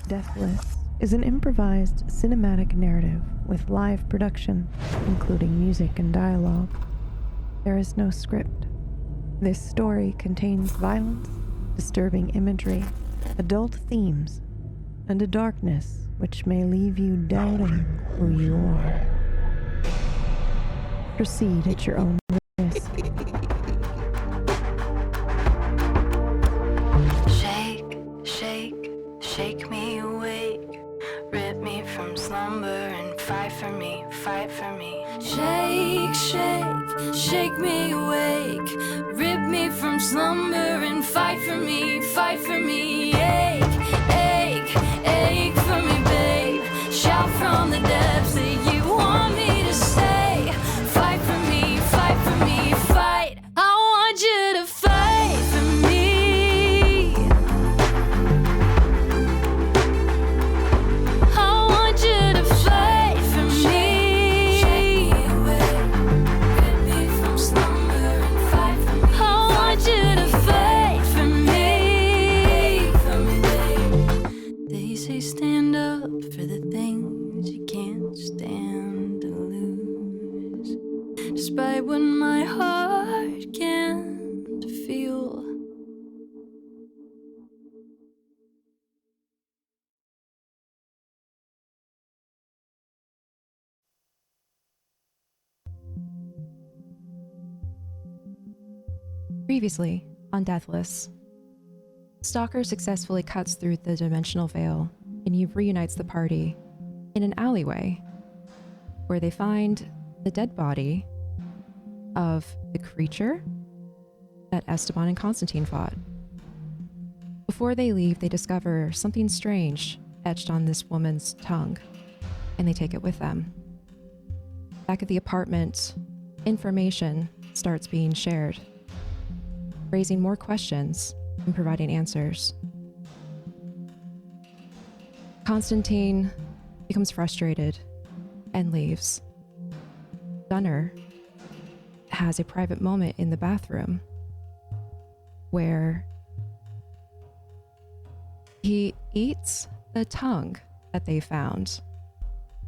Deathless is an improvised cinematic narrative with live production, including music and dialogue. There is no script. This story contains violence, disturbing imagery, adult themes, and a darkness which may leave you doubting who you are. Proceed at your own risk. Shake me awake, rip me from slumber and fight for me, fight for me. Shake me awake, rip me from slumber and fight for me, fight for me. Ache for me, babe. Shout from the depths that you want me to stay. Fight for me, fight. I want you to fight for me. Stand up for the things you can't stand to lose, despite what my heart can't feel. Previously on Deathless, Stalker successfully cuts through the dimensional veil and reunites the party in an alleyway where they find the dead body of the creature that Esteban and Constantine fought. Before they leave, they discover something strange etched on this woman's tongue, and they take it with them. Back at the apartment, information starts being shared, raising more questions and providing answers. Constantine becomes frustrated and leaves. Gunnar has a private moment in the bathroom where he eats the tongue that they found,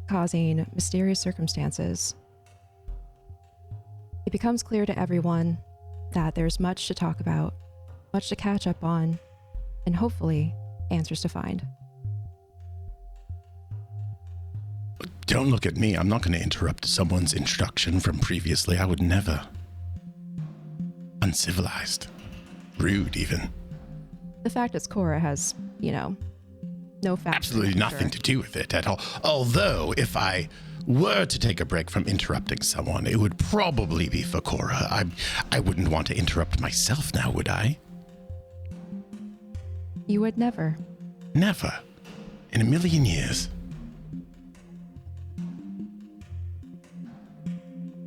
causing mysterious circumstances. It becomes clear to everyone that there's much to talk about, much to catch up on, and hopefully answers to find. Don't look at me. I'm not going to interrupt someone's instruction from previously. I would never. Uncivilized. Rude, even. The fact is Cora has, no factor. Absolutely nothing to do with it at all. Although, if I were to take a break from interrupting someone, it would probably be for Cora. I wouldn't want to interrupt myself now, would I? You would never. Never. In a million years.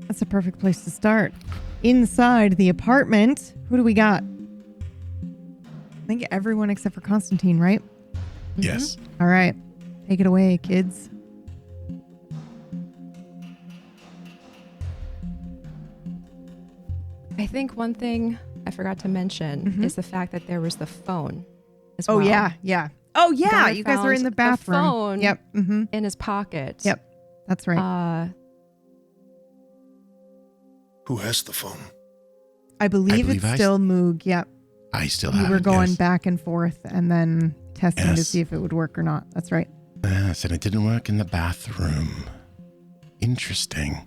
That's a perfect place to start. Inside the apartment, who do we got? I think everyone except for Constantine, right? Yes. All right. Take it away, kids. I think one thing I forgot to mention is the fact that there was the phone as well. Oh, yeah. Oh, yeah. Gunnar You guys are in the found bathroom. phone Yep. Mm-hmm. in his pocket. Yep. That's right. Who has the phone? I believe it's still Moog. Yep. I still have it. You were going yes. back and forth and then testing to see if it would work or not. That's right. Yes, and it didn't work in the bathroom. Interesting.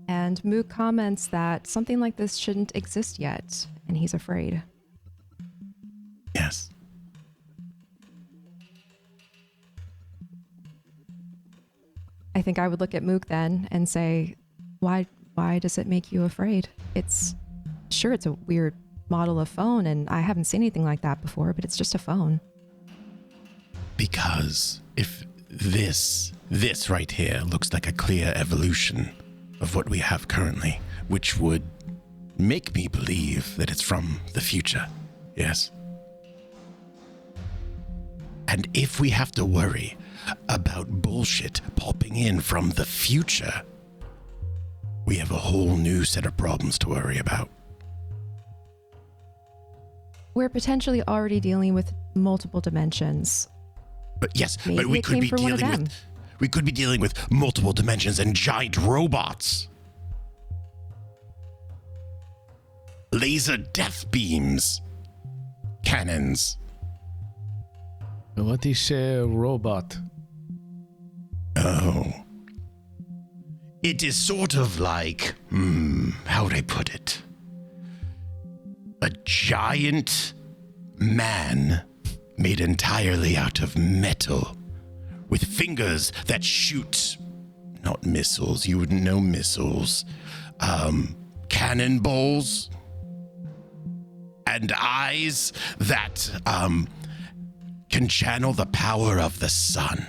And Moog comments that something like this shouldn't exist yet, and he's afraid. Yes. I think I would look at Moog then and say, why does it make you afraid? It's a weird model of phone, and I haven't seen anything like that before, but it's just a phone. Because if this right here looks like a clear evolution of what we have currently, which would make me believe that it's from the future, yes? And if we have to worry about bullshit popping in from the future, we have a whole new set of problems to worry about. We're potentially already dealing with multiple dimensions. But yes, Maybe but we it could came be from one of dealing them. we could be dealing with multiple dimensions and giant robots. Laser death beams. Cannons. What is a robot? Oh. It is sort of like, how would I put it? A giant man made entirely out of metal with fingers that shoot, not missiles, you wouldn't know missiles, cannonballs, and eyes that can channel the power of the sun.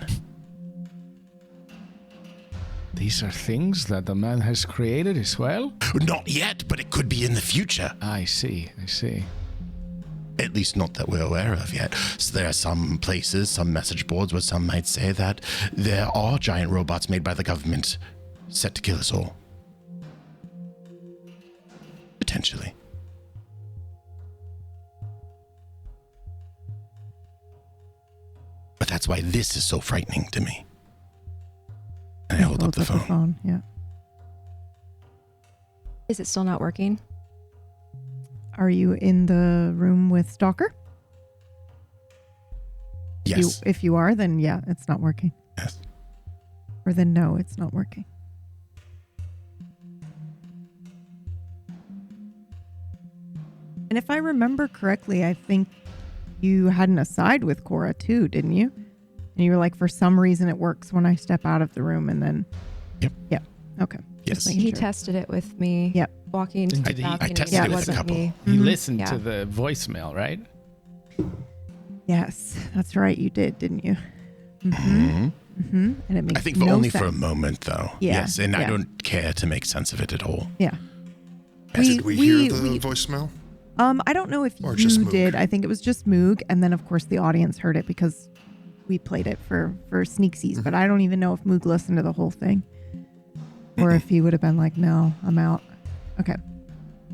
These are things that the man has created as well? Not yet, but it could be in the future. I see. At least not that we're aware of yet. So there are some places, some message boards where some might say that there are giant robots made by the government set to kill us all. Potentially. But that's why this is so frightening to me. And I hold up the phone. Yeah. Is it still not working? Are you in the room with Stalker? Yes. If you are, then yeah, it's not working. Yes. Or then no, it's not working. And if I remember correctly, I think you had an aside with Cora too, didn't you? And you were like, for some reason it works when I step out of the room, and then... Yep. Yeah. Okay. Yes. Just making He sure. tested it with me. Yep. Walking to the Did he- balcony. I tested it it with a wasn't couple. me. He listened Yeah. to the voicemail, right? Yes, that's right. You did, didn't you? Mhm. And it makes I think for no only sense. for a moment, though. Yeah, Yes, and I yeah. don't care to make sense of it at all. Yeah. Did we hear the voicemail? I don't know if Or you just Moog? did. I think it was just Moog, and then of course the audience heard it because we played it for Sneaksies. But I don't even know if Moog listened to the whole thing, or if he would have been like, "No, I'm out." Okay.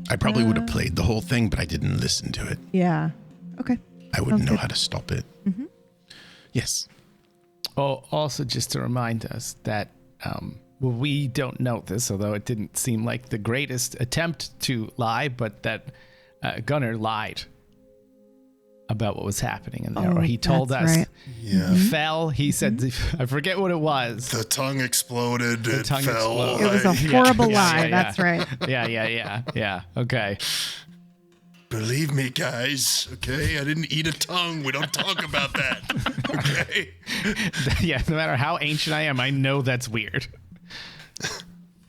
I probably would have played the whole thing, but I didn't listen to it. Yeah. Okay. I wouldn't Sounds know good. how to stop it. Yes. Oh, also just to remind us that we don't know this, although it didn't seem like the greatest attempt to lie, but that Gunnar lied about what was happening in there. Oh, Or he told that's us right. Yeah. fell. He said, I forget what it was. The tongue exploded. The It tongue fell. exploded. It was a Yeah, horrible yeah, lie. yeah, That's right. Yeah. Okay. Believe me, guys. Okay, I didn't eat a tongue. We don't talk about that. Okay. Yeah, no matter how ancient I am, I know that's weird.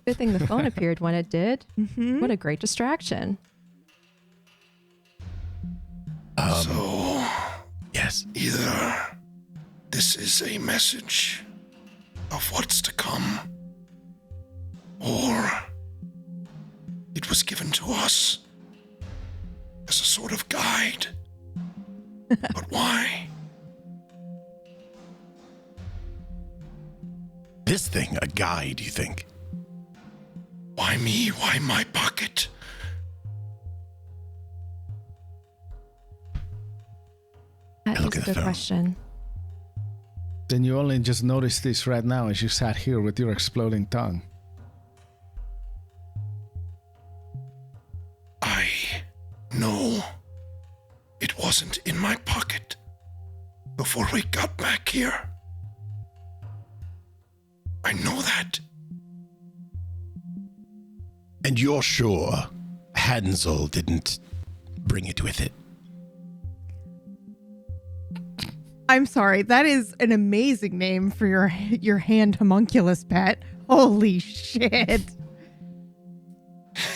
Good thing the phone appeared when it did. What a great distraction. So Yes. either this is a message of what's to come, or it was given to us as a sort of guide. But why? This thing, a guide, you think? Why me? Why my pocket? That look is a at the good phone. question. Then you only just noticed this right now as you sat here with your exploding tongue. I know it wasn't in my pocket before we got back here. I know that. And you're sure Hansel didn't bring it with it? I'm sorry. That is an amazing name for your hand homunculus pet. Holy shit.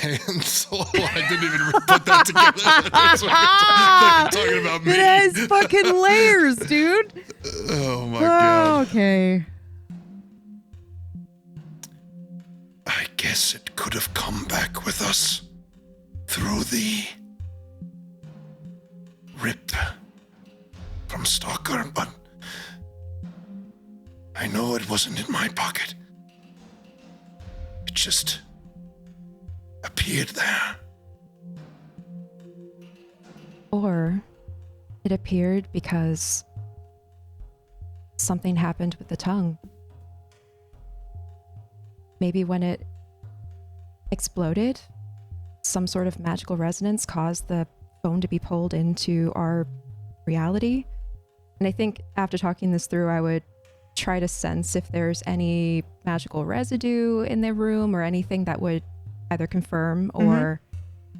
And so I didn't even put that together. That's what you're talking about me. It has fucking layers, dude. Oh my Oh, god. okay. I guess it could have come back with us through the rip from Stalker, but I know it wasn't in my pocket. It just appeared there. Or it appeared because something happened with the tongue. Maybe when it exploded, some sort of magical resonance caused the phone to be pulled into our reality. And I think after talking this through, I would try to sense if there's any magical residue in the room or anything that would either confirm or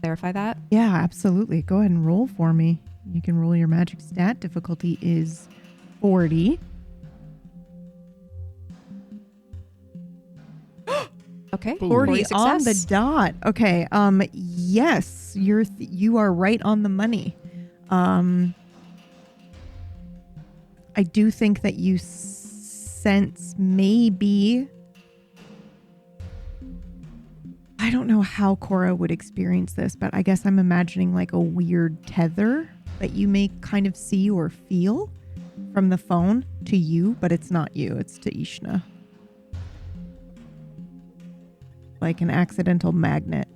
clarify that. Yeah, absolutely. Go ahead and roll for me. You can roll your magic stat. Difficulty is 40. Okay. 40 on the success. dot. Okay. Yes, you are right on the money. I do think that you sense maybe, I don't know how Cora would experience this, but I guess I'm imagining like a weird tether that you may kind of see or feel from the phone to you, but it's not you, it's to Ishna. Like an accidental magnet.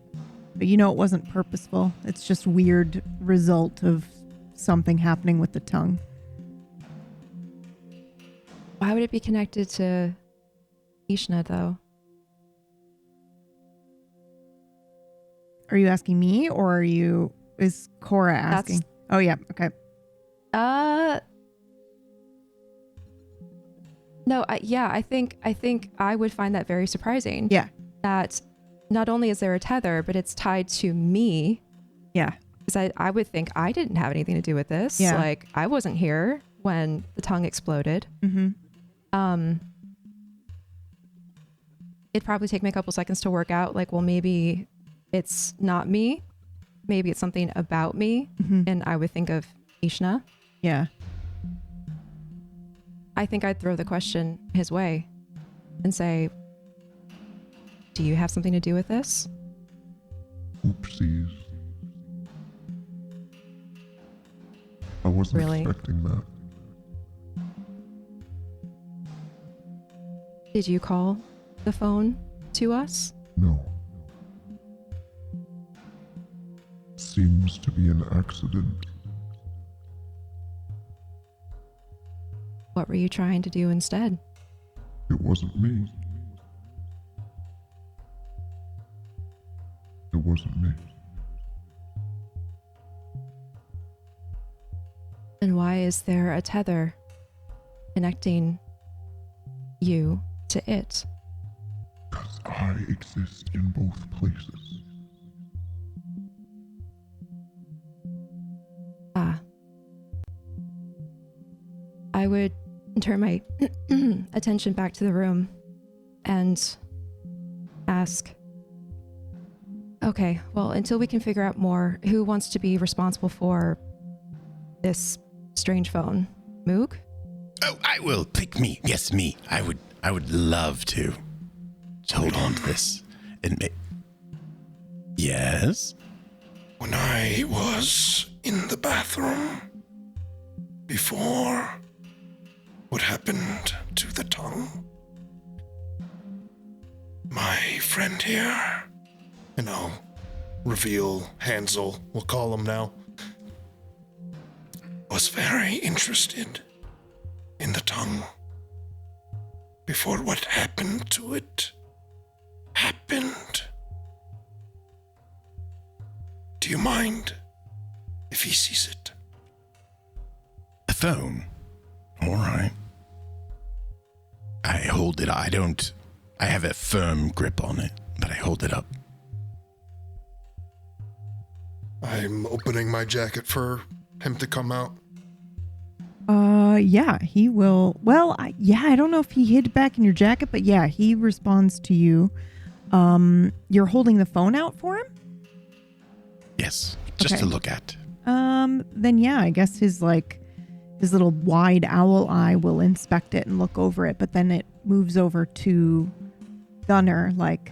But you know it wasn't purposeful. It's just weird result of something happening with the tongue. Why would it be connected to Ishna, though? Are you asking me or is Cora asking? Oh yeah, okay. No, I think I would find that very surprising. Yeah. That not only is there a tether, but it's tied to me. Yeah. Because I would think I didn't have anything to do with this. Yeah. Like, I wasn't here when the tongue exploded. Mm-hmm. It'd probably take me a couple seconds to work out, like, well, maybe it's not me. Maybe it's something about me. Mm-hmm. And I would think of Ishna. Yeah. I think I'd throw the question his way and say, do you have something to do with this? Oopsies. I wasn't Really? expecting that. Did you call the phone to us? No. Seems to be an accident. What were you trying to do instead? It wasn't me. It wasn't me. Then why is there a tether connecting you to it? 'Cause I exist in both places. I would turn my attention back to the room and ask, okay, well, until we can figure out more, who wants to be responsible for this strange phone? Moog? Oh, I will. Pick me. Yes, me. I would love to. Just hold on to this. And yes? When I was in the bathroom, before what happened to the tongue, my friend here, and I'll reveal Hansel, we'll call him now, was very interested in the tongue. Before what happened to it happened. Do you mind if he sees it? The phone. All right. I hold it. I have a firm grip on it, but I hold it up. I'm opening my jacket for him to come out. Yeah, he will. Well, I don't know if he hid back in your jacket, but yeah, he responds to you. You're holding the phone out for him? Yes, just Okay. to look at. Then yeah, I guess his little wide owl eye will inspect it and look over it, but then it moves over to Gunnar, like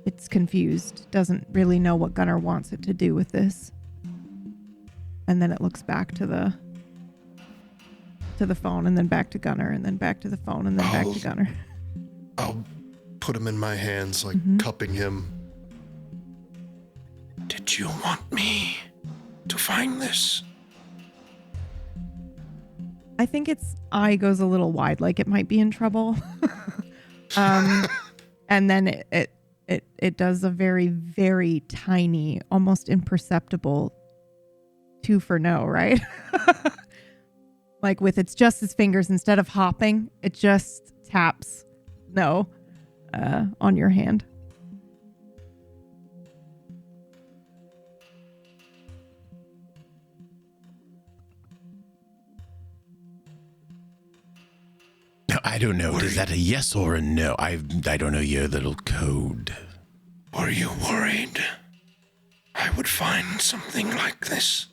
it's confused, doesn't really know what Gunnar wants it to do with this. And then it looks back to the phone, and then back to Gunnar, and then back to the phone, and then back to Gunnar. I'll put him in my hands, like cupping him. Did you want me to find this? I think its eye goes a little wide, like it might be in trouble. And then it does a very, very tiny, almost imperceptible 2 for no, right? Like with its fingers, instead of hopping, it just taps no on your hand. No, I don't know. Is that a yes or a no? I don't know your little code. Were you worried I would find something like this?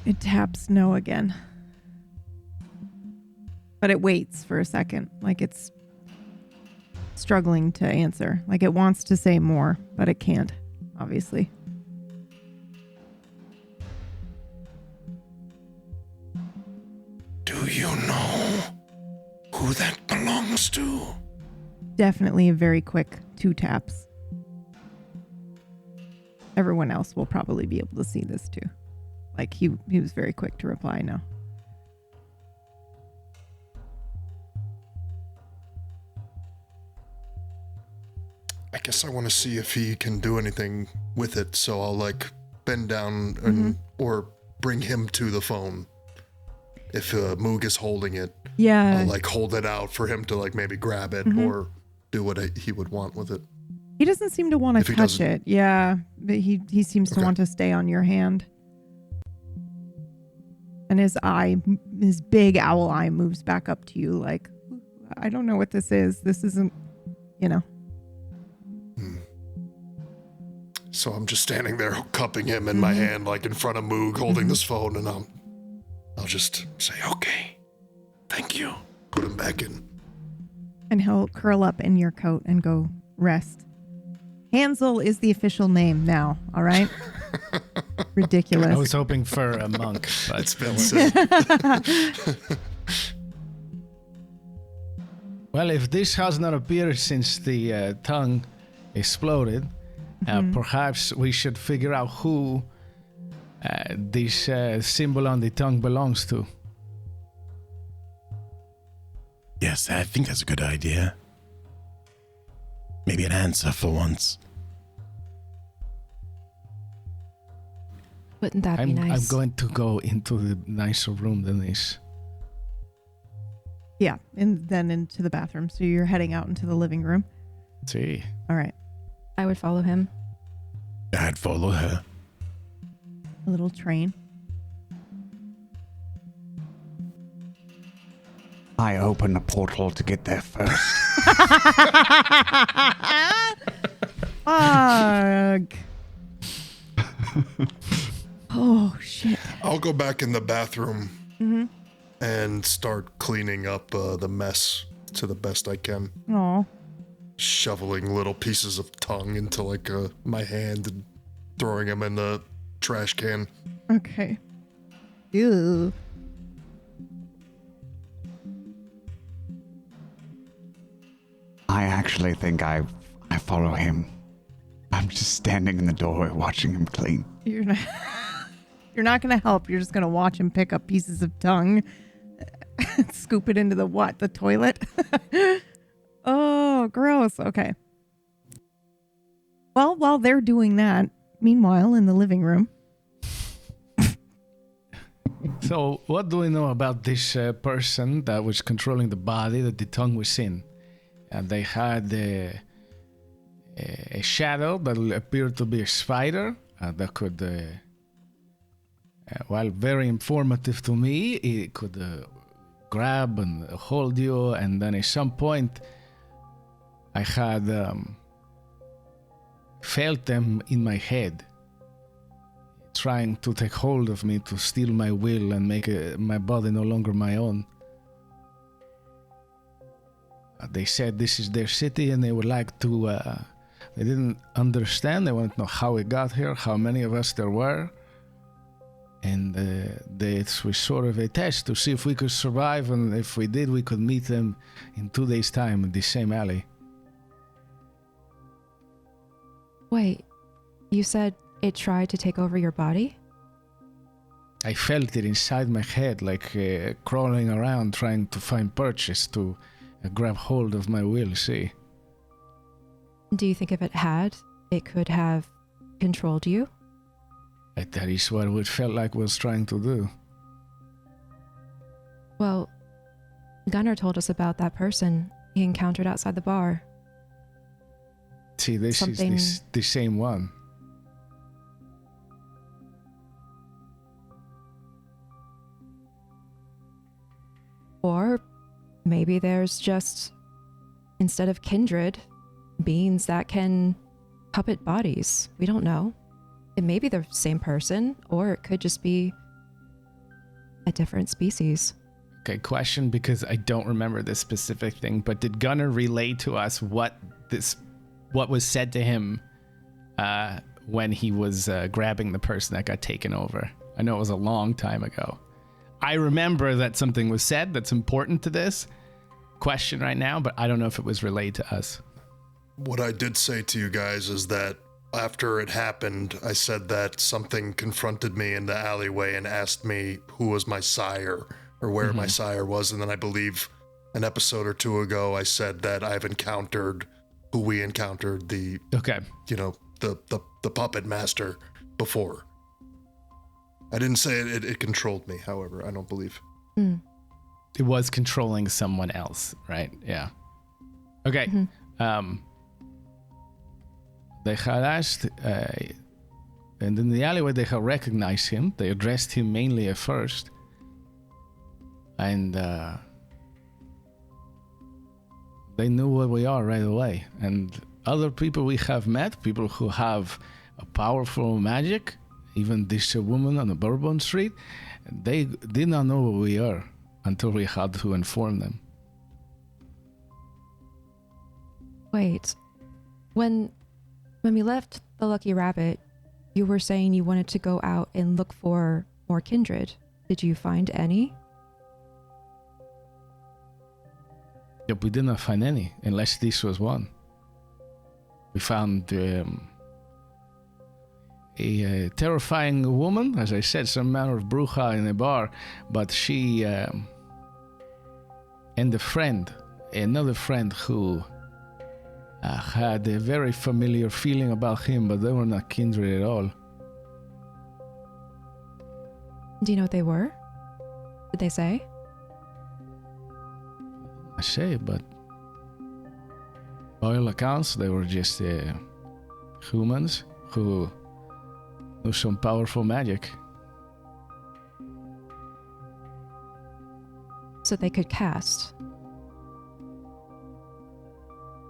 It taps no again. But it waits for a second, like it's struggling to answer. Like it wants to say more, but it can't, obviously. Do you know who that belongs to? Definitely a very quick 2 taps. Everyone else will probably be able to see this too. Like he was very quick to reply no. I guess I want to see if he can do anything with it, so I'll like bend down and or bring him to the phone. If Moog is holding it, I'll like hold it out for him to like maybe grab it or do what he would want with it. He doesn't seem to want to touch it. Yeah, but he seems to want to stay on your hand. And his big owl eye moves back up to you like, I don't know what this is. This isn't, So I'm just standing there cupping him in my hand, like in front of Moog, holding this phone, and I'll just say, okay, thank you. Put him back in. And he'll curl up in your coat and go rest. Hansel is the official name now, all right? Ridiculous. I was hoping for a monk, but It's been said. well, if this has not appeared since the tongue exploded, perhaps we should figure out who this symbol on the tongue belongs to. Yes, I think that's a good idea. Maybe an answer for once. Wouldn't that be nice? I'm going to go into the nicer room than this. Yeah, and then into the bathroom. So you're heading out into the living room. See. All right. I would follow him. I'd follow her. A little train. I open the portal to get there first. Fuck. Oh, shit. I'll go back in the bathroom and start cleaning up the mess to the best I can. Aw. Shoveling little pieces of tongue into like my hand and throwing them in the trash can. Okay. Ew. I actually think I follow him. I'm just standing in the doorway watching him clean. You're not going to help. You're just going to watch him pick up pieces of tongue, scoop it into the toilet. Oh, gross. Okay. Well, while they're doing that, meanwhile, in the living room. So, what do we know about this person that was controlling the body that the tongue was in? They had a shadow that appeared to be a spider that could, while very informative to me, it could grab and hold you. And then at some point, I had felt them in my head, trying to take hold of me to steal my will and make my body no longer my own. They said this is their city and they would like to, they didn't understand. They wanted to know how it got here, how many of us there were. And this was sort of a test to see if we could survive. And if we did, we could meet them in 2 days' time in the same alley. Wait, you said it tried to take over your body? I felt it inside my head, like crawling around trying to find purchase to grab hold of my will, see? Do you think if it had, it could have controlled you? That is what it felt like was trying to do. Well, Gunnar told us about that person he encountered outside the bar. See, this is the same one. Or maybe there's just, instead of kindred, beings that can puppet bodies. We don't know. It may be the same person, or it could just be a different species. Okay, question, because I don't remember this specific thing, but did Gunnar relay to us what was said to him when he was grabbing the person that got taken over? I know it was a long time ago. I remember that something was said that's important to this question right now, but I don't know if it was relayed to us. What I did say to you guys is that after it happened, I said that something confronted me in the alleyway and asked me who was my sire or where my sire was. And then I believe an episode or two ago, I said that I've encountered who we encountered, the puppet master before. I didn't say it controlled me, however, I don't believe. It was controlling someone else, right? Yeah. Okay. They had asked, and in the alleyway they had recognized him. They addressed him mainly at first. And they knew what we are right away. And other people we have met, people who have a powerful magic, even this woman on the Bourbon Street, they did not know who we are until we had to inform them. Wait, when we left the Lucky Rabbit, you were saying you wanted to go out and look for more kindred. Did you find any? Yep, we did not find any, unless this was one. We found a terrifying woman, as I said, some manner of bruja in a bar, but she and another friend who had a very familiar feeling about him, but they were not kindred at all. Do you know what they were? Did they say? I say, but by all accounts, they were just humans who knew some powerful magic. So they could cast.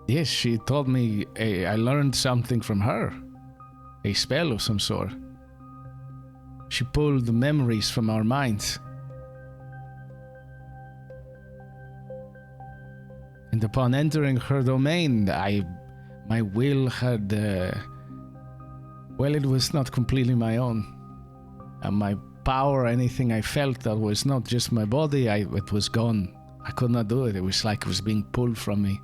Yes, she told me I learned something from her. A spell of some sort. She pulled the memories from our minds. And upon entering her domain, my will had, it was not completely my own. And my power, anything I felt that was not just my body, it was gone. I could not do it. It was like it was being pulled from me.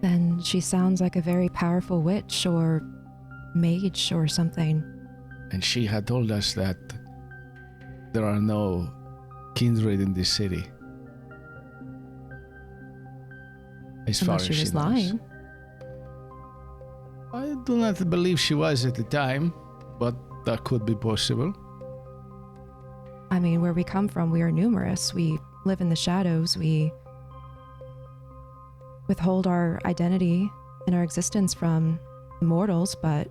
Then she sounds like a very powerful witch or mage or something. And she had told us that there are no kindred in this city. As far Unless as she was knows. lying. I do not believe she was at the time, but that could be possible. I mean, where we come from, we are numerous. We live in the shadows. We withhold our identity and our existence from mortals, but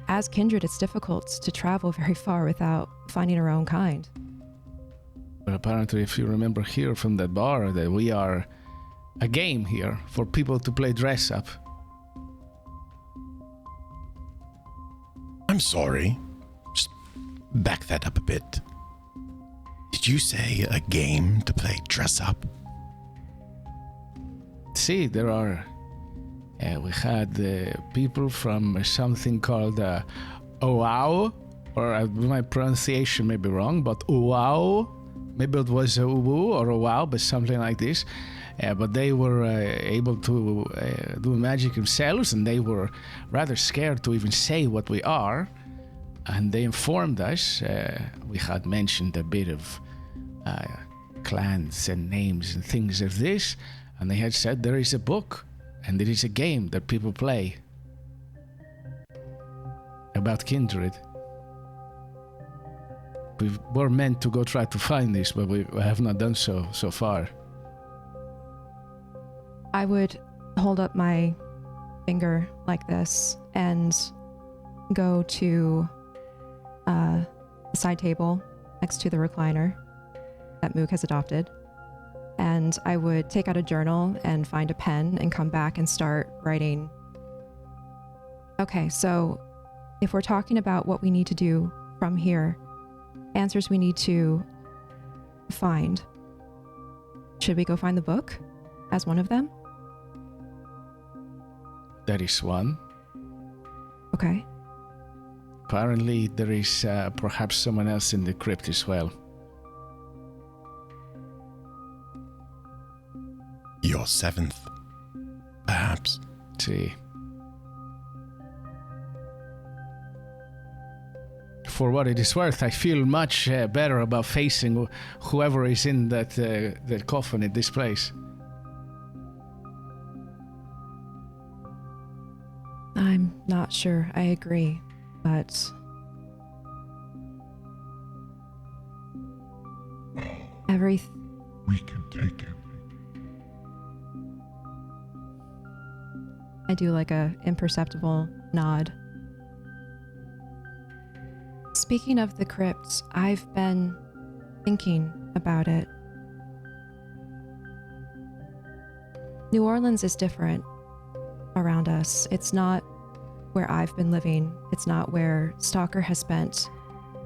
as kindred, it's difficult to travel very far without finding our own kind. But apparently, if you remember here from that bar, that we are a game here for people to play dress up. I'm sorry. Just back that up a bit. Did you say a game to play dress up? See, there are... we had people from something called Oau, or my pronunciation may be wrong, but Oau. Maybe it was a Uwu or a Wow, but something like this. but they were able to do magic themselves, and they were rather scared to even say what we are. And they informed us, we had mentioned a bit of clans and names and things of this, and they had said there is a book and it is a game that people play about kindred. We were meant to go try to find this, but we have not done so far. I would hold up my finger like this and go to the side table next to the recliner that Moog has adopted. And I would take out a journal and find a pen and come back and start writing. Okay, so if we're talking about what we need to do from here, answers we need to find, should we go find the book as one of them? That is one. Okay. Apparently there is perhaps someone else in the crypt as well. Your seventh, perhaps. See. For what it is worth, I feel much better about facing whoever is in that coffin in this place. I'm not sure I agree, but We can take him. I do like a imperceptible nod. Speaking of the crypts, I've been thinking about it. New Orleans is different around us. It's not where I've been living. It's not where Stalker has spent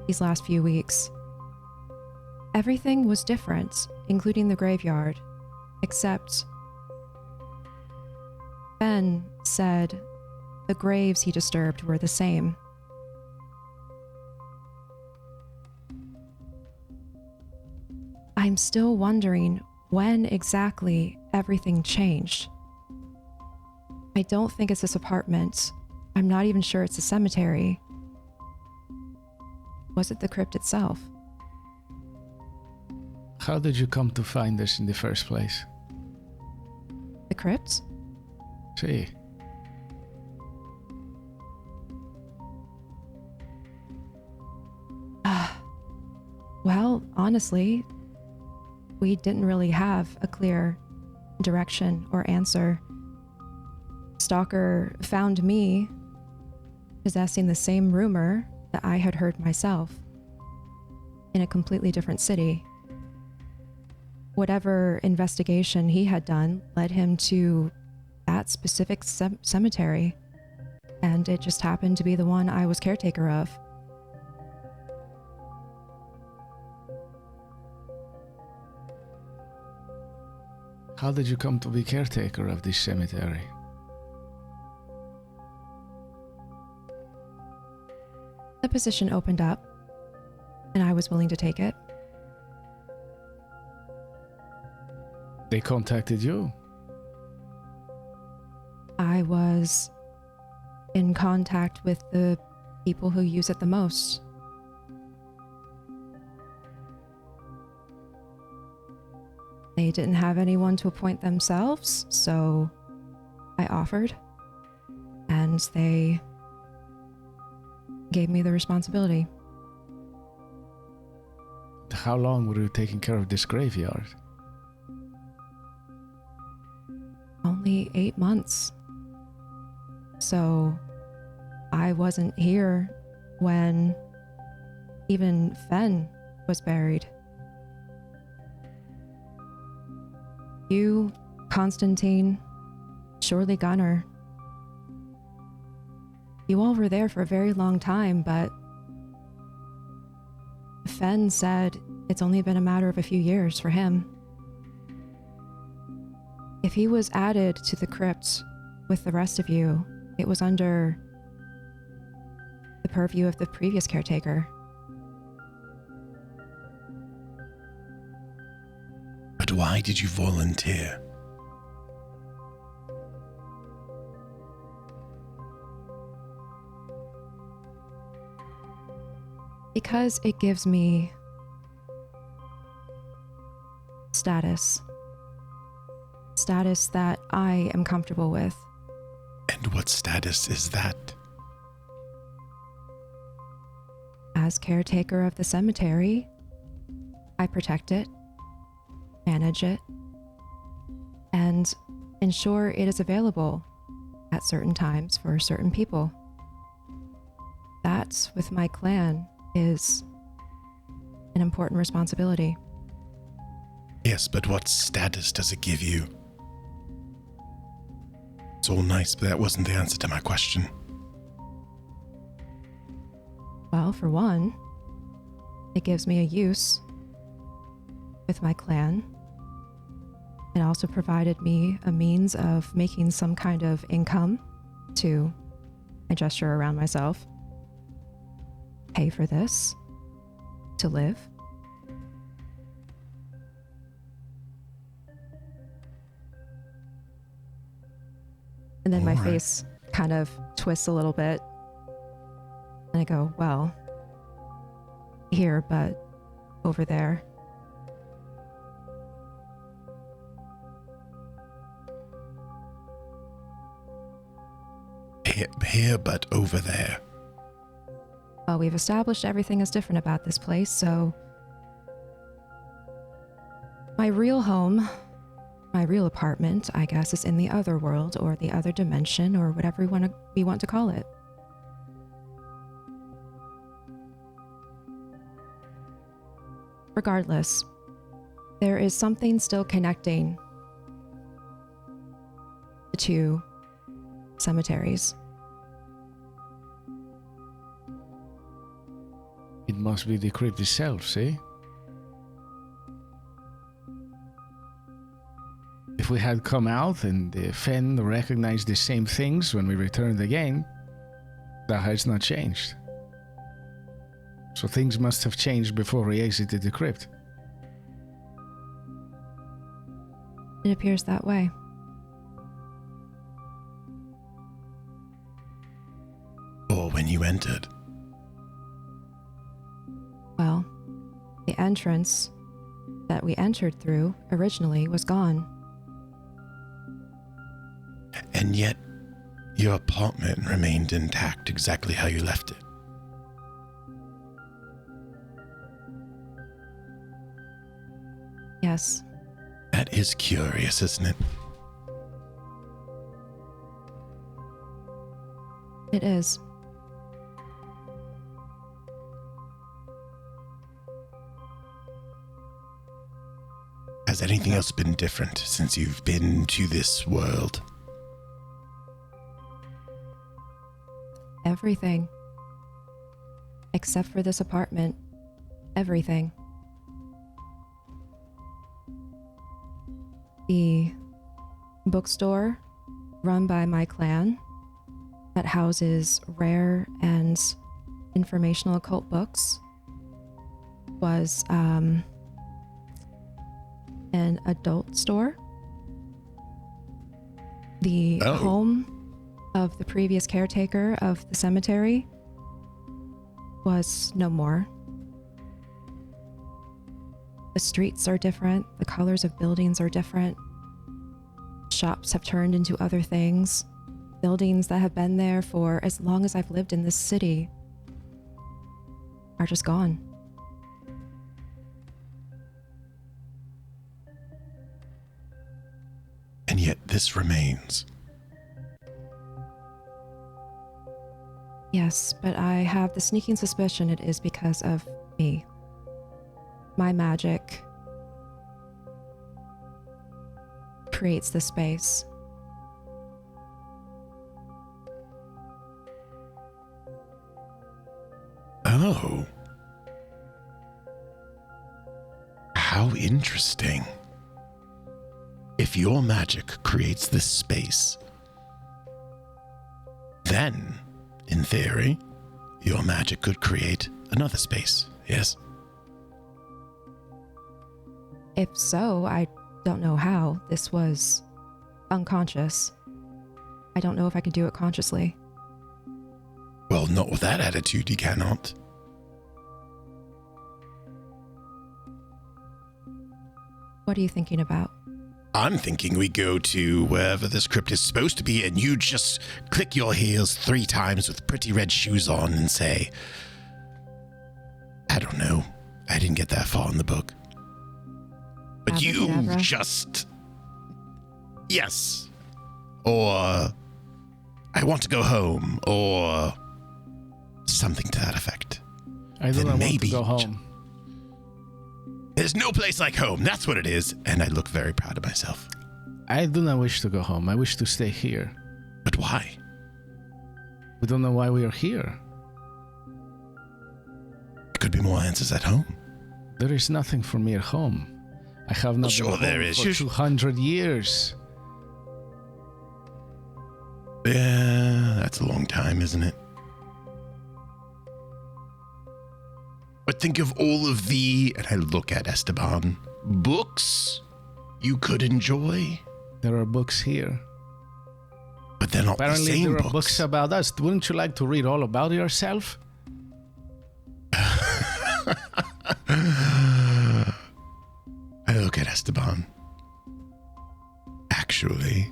these last few weeks. Everything was different, including the graveyard, except Ben said the graves he disturbed were the same. I'm still wondering when exactly everything changed. I don't think it's this apartment. I'm not even sure it's a cemetery. Was it the crypt itself? How did you come to find us in the first place? The crypt? See. Well, honestly, we didn't really have a clear direction or answer. Stalker found me possessing the same rumor that I had heard myself in a completely different city. Whatever investigation he had done led him to that specific cemetery, and it just happened to be the one I was caretaker of. How did you come to be caretaker of this cemetery? The position opened up, and I was willing to take it. They contacted you? I was in contact with the people who use it the most. They didn't have anyone to appoint themselves, so I offered, and they gave me the responsibility. How long were you taking care of this graveyard? Only 8 months. So I wasn't here when even Fen was buried. You, Constantine, surely Gunnar. You all were there for a very long time, but Fen said it's only been a matter of a few years for him. If he was added to the crypt with the rest of you, it was under the purview of the previous caretaker. But why did you volunteer? Because it gives me status. Status that I am comfortable with. And what status is that? As caretaker of the cemetery, I protect it, manage it, and ensure it is available at certain times for certain people. That, with my clan, is an important responsibility. Yes, but what status does it give you? It's all nice, but that wasn't the answer to my question. Well, for one, it gives me a use with my clan. It also provided me a means of making some kind of income to I gesture around myself. Pay for this to live. And then my face kind of twists a little bit. And I go, well, here, but over there. Here, but over there. Well, we've established everything is different about this place, so my real home, my real apartment, I guess, is in the other world or the other dimension or whatever we want to call it. Regardless, there is something still connecting the two cemeteries. It must be the crypt itself, see? If we had come out and the Fen recognized the same things when we returned again, that has not changed. So things must have changed before we exited the crypt. It appears that way. Or when you entered. Well, the entrance that we entered through originally was gone. And yet, your apartment remained intact exactly how you left it. Yes. That is curious, isn't it? It is. Has anything else been different since you've been to this world? Everything. Except for this apartment. Everything. The bookstore run by my clan that houses rare and informational occult books was an adult store. The home of the previous caretaker of the cemetery was no more. The streets are different. The colors of buildings are different. Shops have turned into other things. Buildings that have been there for as long as I've lived in this city are just gone. And yet this remains. Yes, but I have the sneaking suspicion it is because of me. My magic creates the space. Oh. How interesting. If your magic creates this space, then, in theory, your magic could create another space, yes? If so, I don't know how. This was unconscious. I don't know if I could do it consciously. Well, not with that attitude, you cannot. What are you thinking about? I'm thinking we go to wherever this crypt is supposed to be, and you just click your heels 3 times with pretty red shoes on and say, I don't know. I didn't get that far in the book. But you Abracadabra. just... Yes. Or I want to go home, or something to that effect. I do Then not want to maybe go home. There's no place like home. That's what it is. And I look very proud of myself. I do not wish to go home. I wish to stay here. But why? We don't know why we are here. There could be more answers at home. There is nothing for me at home. I have not Sure been there home is. for 200 years. Yeah, that's a long time, isn't it? But think of all of the, and I look at Esteban, books you could enjoy, There are books here. but they're not Apparently the same there are books about us. Wouldn't you like to read all about yourself? I look at Esteban. Actually,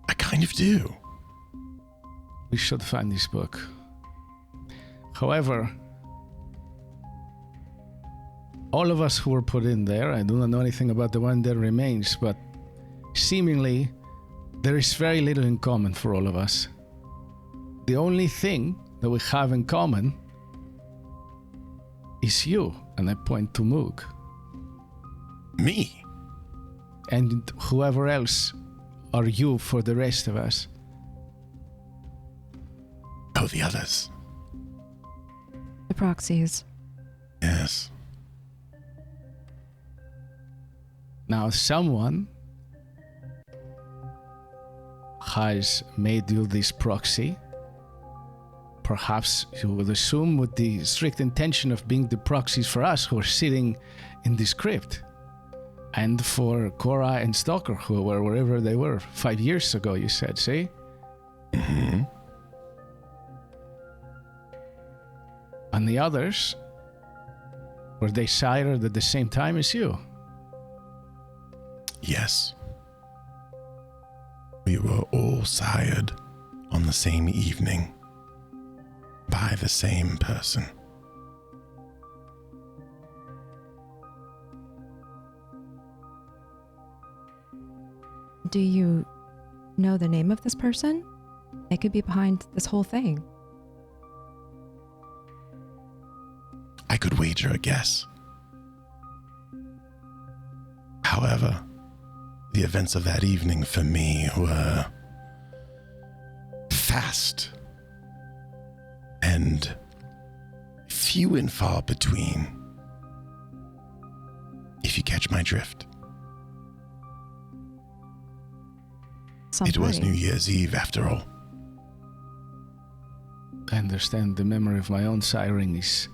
I kind of do. We should find this book. However, all of us who were put in there, I do not know anything about the one that remains, but seemingly there is very little in common for all of us. The only thing that we have in common is you, and I point to Moog, Me? and whoever else are you for the rest of us. Oh, the others. The proxies. Yes. Now, someone has made you this proxy. Perhaps you would assume with the strict intention of being the proxies for us who are sitting in this crypt. And for Cora and Stalker, who were wherever they were 5 years ago, you said, see? Mm-hmm. And the others, were they sired at the same time as you? Yes. We were all sired on the same evening by the same person. Do you know the name of this person? They could be behind this whole thing. I could wager a guess. However, the events of that evening for me were fast and few and far between, if you catch my drift. It was New Year's Eve, after all. I understand the memory of my own siren is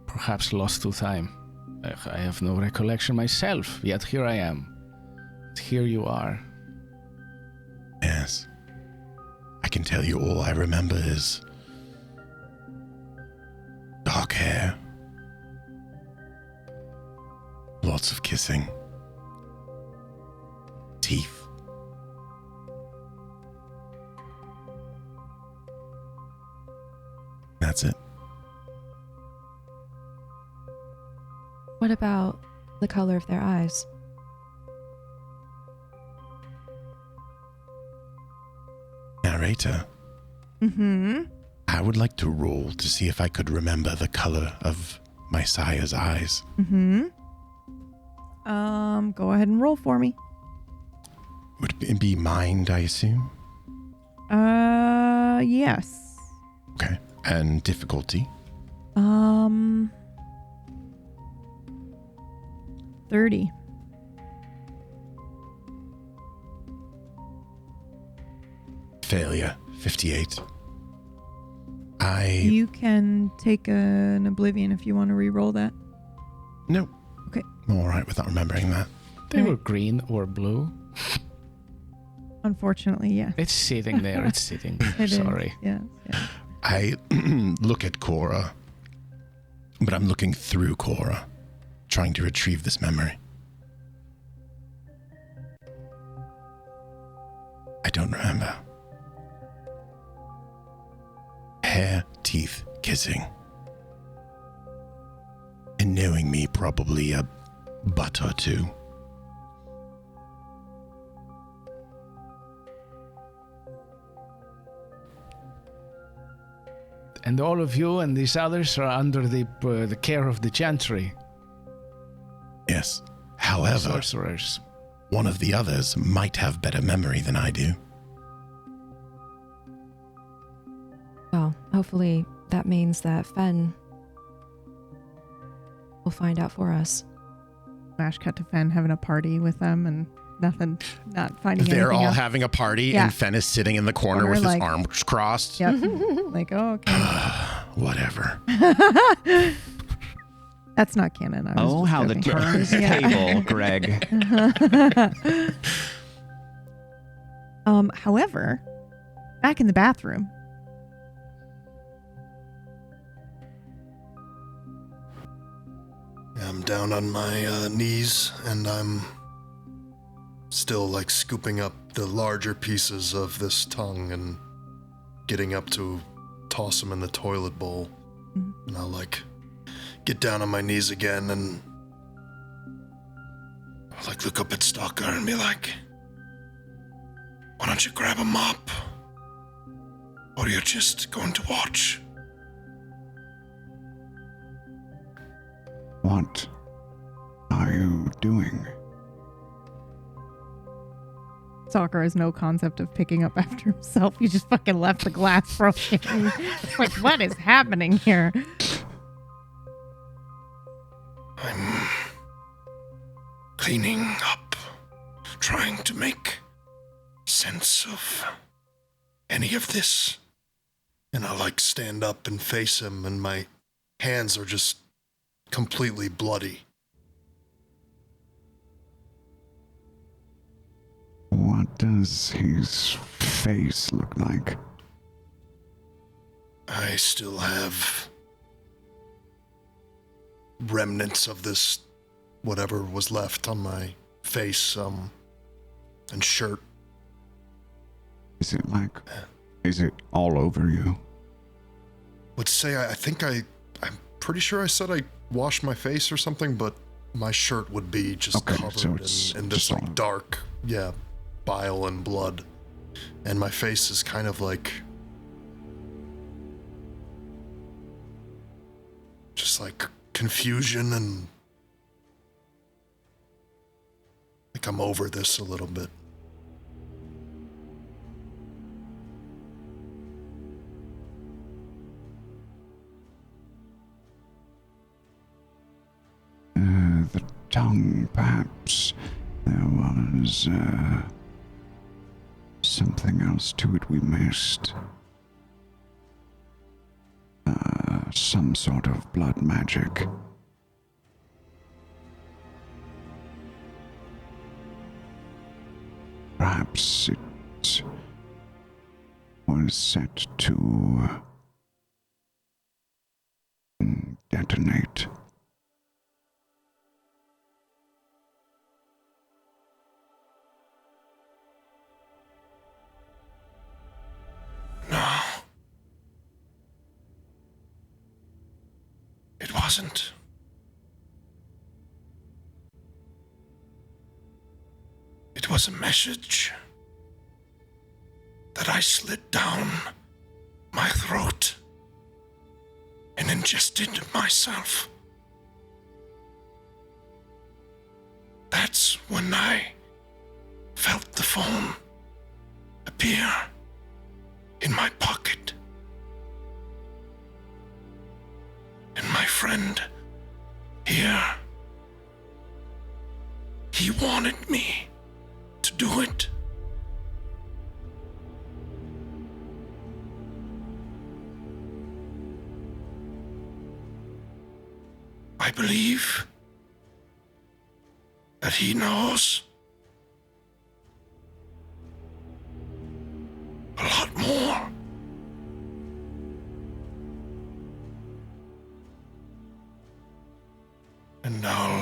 perhaps lost to time. I have no recollection myself, yet here I am. Here you are. Yes. I can tell you all I remember is dark hair, lots of kissing, teeth. That's it. What about the color of their eyes? Narrator, I would like to roll to see if I could remember the color of my sire's eyes. Go ahead and roll for me. Would it be mind, I assume? Yes. Okay. And difficulty? 30. Failure, 58. You can take an oblivion if you want to re-roll that. No. Okay. I'm all right without remembering that. They were green or blue. Unfortunately, yeah. It's sitting there. It's sitting. It is, Sorry. Yeah. I look at Cora, but I'm looking through Cora, trying to retrieve this memory. I don't remember. Hair, teeth, kissing. And knowing me, probably a butt or two. And all of you and these others are under the care of the Chantry. Yes. However, Sorcerers. one of the others might have better memory than I do. Well, hopefully that means that Fen will find out for us. Smash cut to Fen having a party with them and nothing, not finding anything They're all else. having a party, Yeah. and Fen is sitting in the corner with like- his arms crossed. Yep. Like, oh, okay. Whatever. That's not canon. I was Oh, just how the joking. turns Yeah. table, Greg. However, back in the bathroom, I'm down on my knees, and I'm still like scooping up the larger pieces of this tongue and getting up to toss them in the toilet bowl. And I'll like get down on my knees again, and I'll like look up at Stalker and be like, "Why don't you grab a mop? Or you're just going to watch?" What are you doing? Stalker has no concept of picking up after himself. He just fucking left the glass broken. It's like, what is happening here? I'm cleaning up, trying to make sense of any of this. And I like stand up and face him, and my hands are just completely bloody. What does his face look like? I still have remnants of this, whatever was left on my face, and shirt. Is it all over you? Would say I think I'm pretty sure I said I washed my face or something, but my shirt would be just Okay, covered so it's in this just all- like dark, bile and blood, and my face is kind of like just like confusion, and like I'm over this a little bit. The tongue, perhaps. There was, something else to it we missed. Some sort of blood magic. Perhaps it was set to detonate. No. It wasn't. It was a message that I slid down my throat and ingested myself. That's when I felt the phone appear in my pocket. And my friend here, he wanted me to do it. I believe that he knows a lot more. And I'll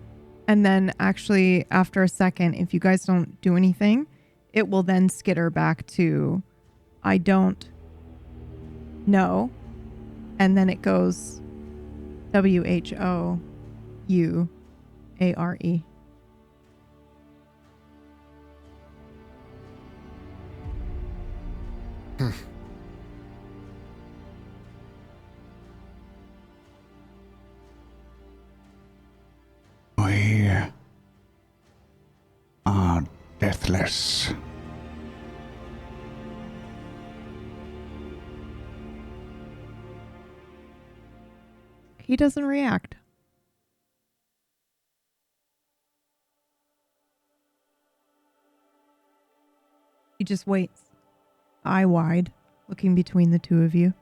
And then actually, after a second, if you guys don't do anything, it will then skitter back to, I don't know. And then it goes WHOUARE. We are deathless. He doesn't react. He just waits, eye wide, looking between the two of you.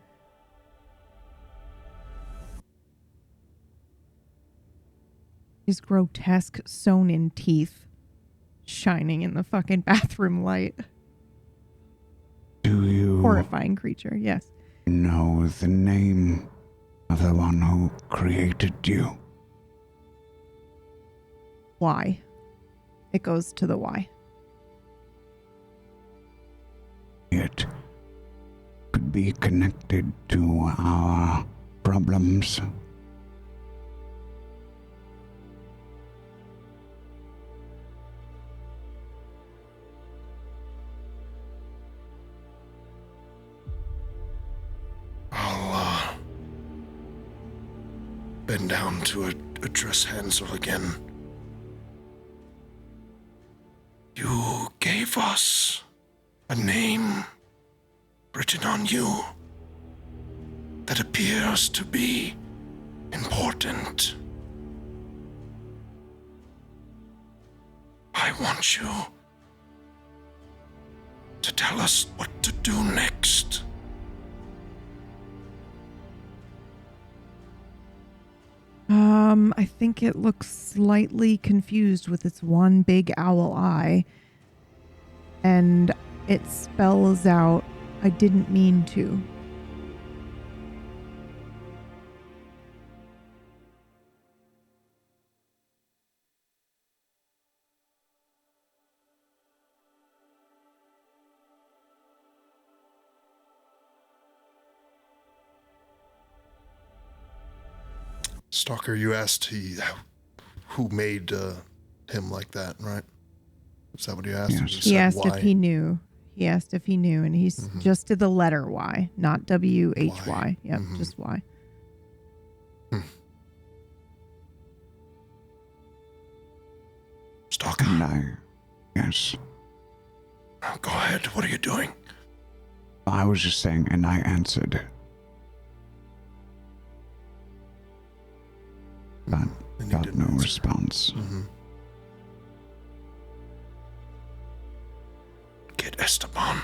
His grotesque, sewn-in teeth shining in the fucking bathroom light. Do you Horrifying creature, yes. know the name of the one who created you? Why? It goes to the why. It could be connected to our problems. I'll bend down to address Hansel again. You gave us a name written on you that appears to be important. I want you to tell us what to do next. I think it looks slightly confused with its one big owl eye. And it spells out, I didn't mean to. Stalker, you asked who made him like that, right? Is that what you asked? Yes. Or He said asked why? if he knew. He asked if he knew, and he's just did the letter Y, not WHY. Yep, just Y. Stalker, And yes, go ahead. What are you doing? I was just saying, and I answered. But And you got didn't no answer. response. Get Esteban.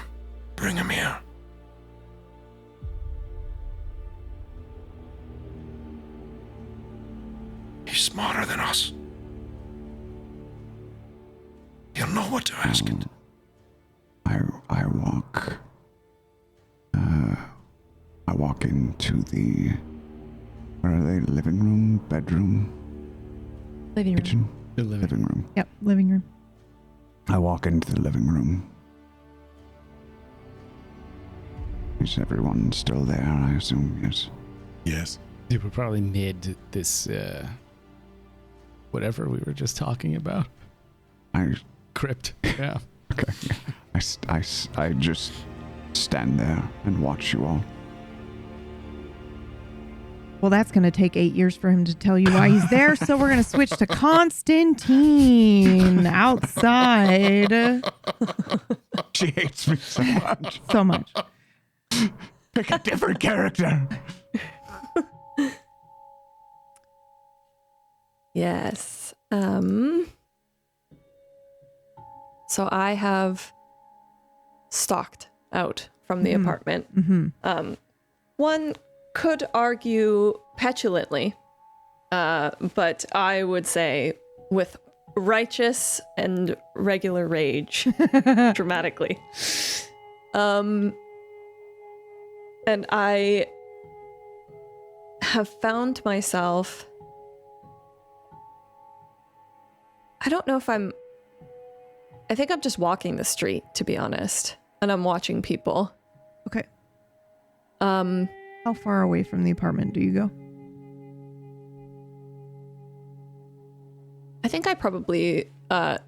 Bring him here. He's smarter than us. He'll know what to ask it. I walk. I walk into the. Where are they? Living room, bedroom, Living room. kitchen, The living room. Yep, living room. I walk into the living room. Is everyone still there? I assume yes. Yes. They were probably mid this, whatever we were just talking about. I Crypt. Yeah. okay. I just stand there and watch you all. Well, that's going to take 8 years for him to tell you why he's there, so we're going to switch to Constantine outside. She hates me so much. So much. Pick a different character. Yes. So I have stalked out from the apartment. One could argue petulantly, but I would say with righteous and regular rage dramatically. And I have found myself I don't know if I think I'm just walking the street, to be honest. And I'm watching people. Okay. Um, How far away from the apartment do you go? I think I probably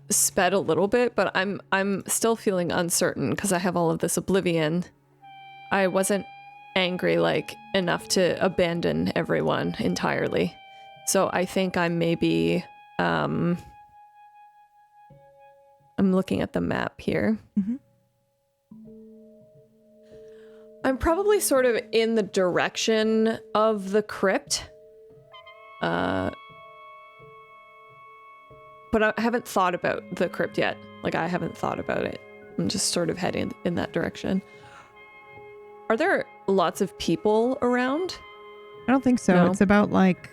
sped a little bit, but I'm still feeling uncertain because I have all of this oblivion. I wasn't angry like enough to abandon everyone entirely. So I think I'm maybe I'm looking at the map here. Mm-hmm. I'm probably sort of in the direction of the crypt. But I haven't thought about the crypt yet. Like, I haven't thought about it. I'm just sort of heading in that direction. Are there lots of people around? I don't think so. No. It's about like,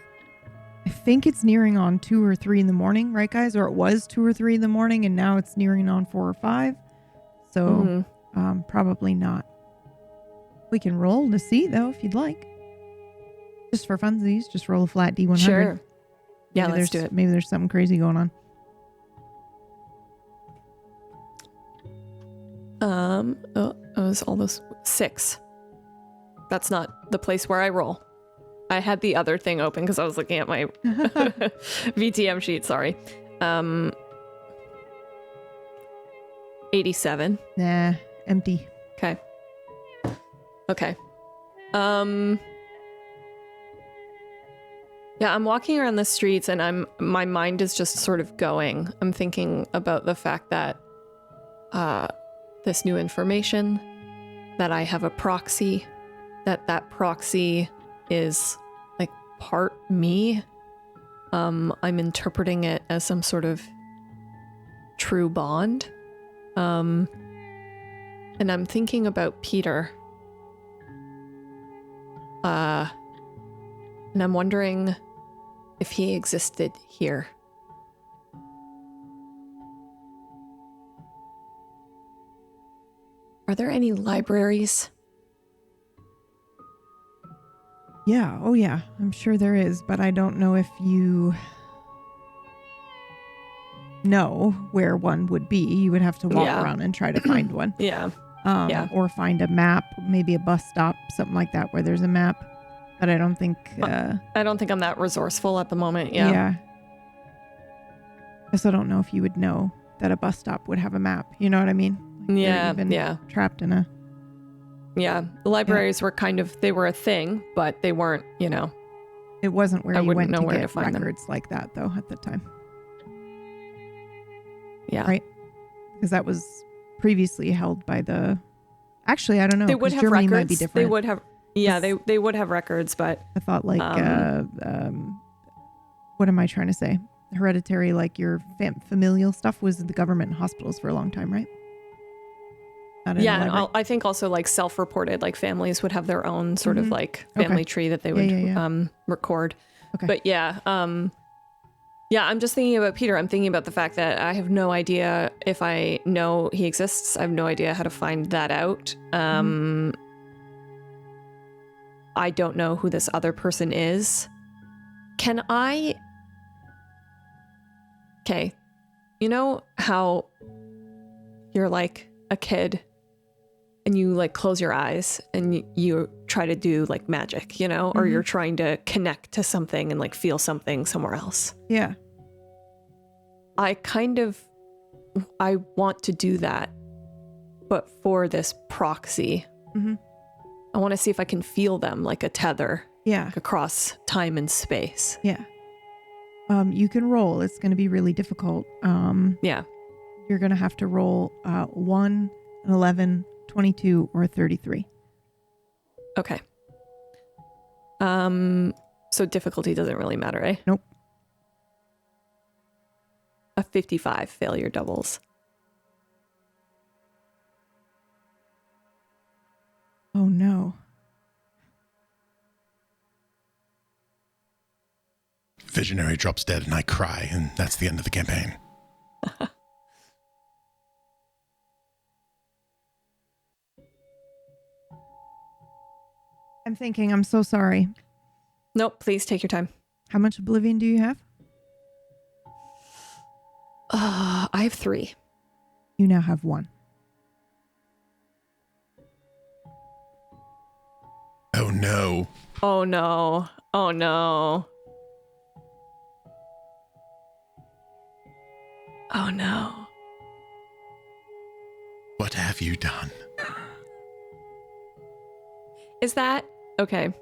I think it's nearing on 2 or 3 in the morning, right, guys? Or it was 2 or 3 in the morning, and now it's nearing on 4 or 5. So probably not. We can roll to see, though, if you'd like. Just for funsies, just roll a flat D100. Sure. Yeah, Maybe let's do it. Maybe there's something crazy going on. It was all those 6. That's not the place where I roll. I had the other thing open because I was looking at my VTM sheet, sorry. 87. Nah, empty. Okay. Yeah, I'm walking around the streets and my mind is just sort of going. I'm thinking about the fact that this new information, that I have a proxy, that proxy is like part me. I'm interpreting it as some sort of true bond. And I'm thinking about Peter. And I'm wondering if he existed here. Are there any libraries? Yeah, oh yeah, I'm sure there is, but I don't know if you know where one would be. You would have to walk around and try to find one. Yeah. Or find a map, maybe a bus stop, something like that, where there's a map. But I don't think... I don't think I'm that resourceful at the moment, yeah. I also don't know if you would know that a bus stop would have a map. You know what I mean? Like Yeah. Trapped in a... Yeah, the libraries were they were a thing, but they weren't, It wasn't where I you wouldn't went know to where to get find them. records like that, though, at the time. Yeah. Right? Because that was previously held by the... Actually, I don't know. They would have Germany records. might be different. They would have... Yeah, they would have records, but... I thought like, what am I trying to say? Hereditary, like your familial stuff was the government and hospitals for a long time, right? Not in a Yeah, and library. I think also like self-reported, like families would have their own sort of like family tree that they would record. Okay. But yeah, I'm just thinking about Peter. I'm thinking about the fact that I have no idea if I know he exists. I have no idea how to find that out. I don't know who this other person is. Can I... Okay. You know how you're like a kid and you like close your eyes and you try to do like magic, or you're trying to connect to something and like feel something somewhere else. Yeah. I want to do that, but for this proxy. I want to see if I can feel them like a tether. Yeah. Across time and space. Yeah. You can roll. It's going to be really difficult. Yeah. You're going to have to roll 1, an 11, 22, or 33. Okay. So difficulty doesn't really matter, eh? Nope. A 55 failure doubles. Oh no. Visionary drops dead and I cry, and that's the end of the campaign. I'm thinking, I'm so sorry. Nope, please take your time. How much oblivion do you have? have 3. You now have 1. Oh no. Oh no. Oh no. Oh no. What have you done? Is that okay?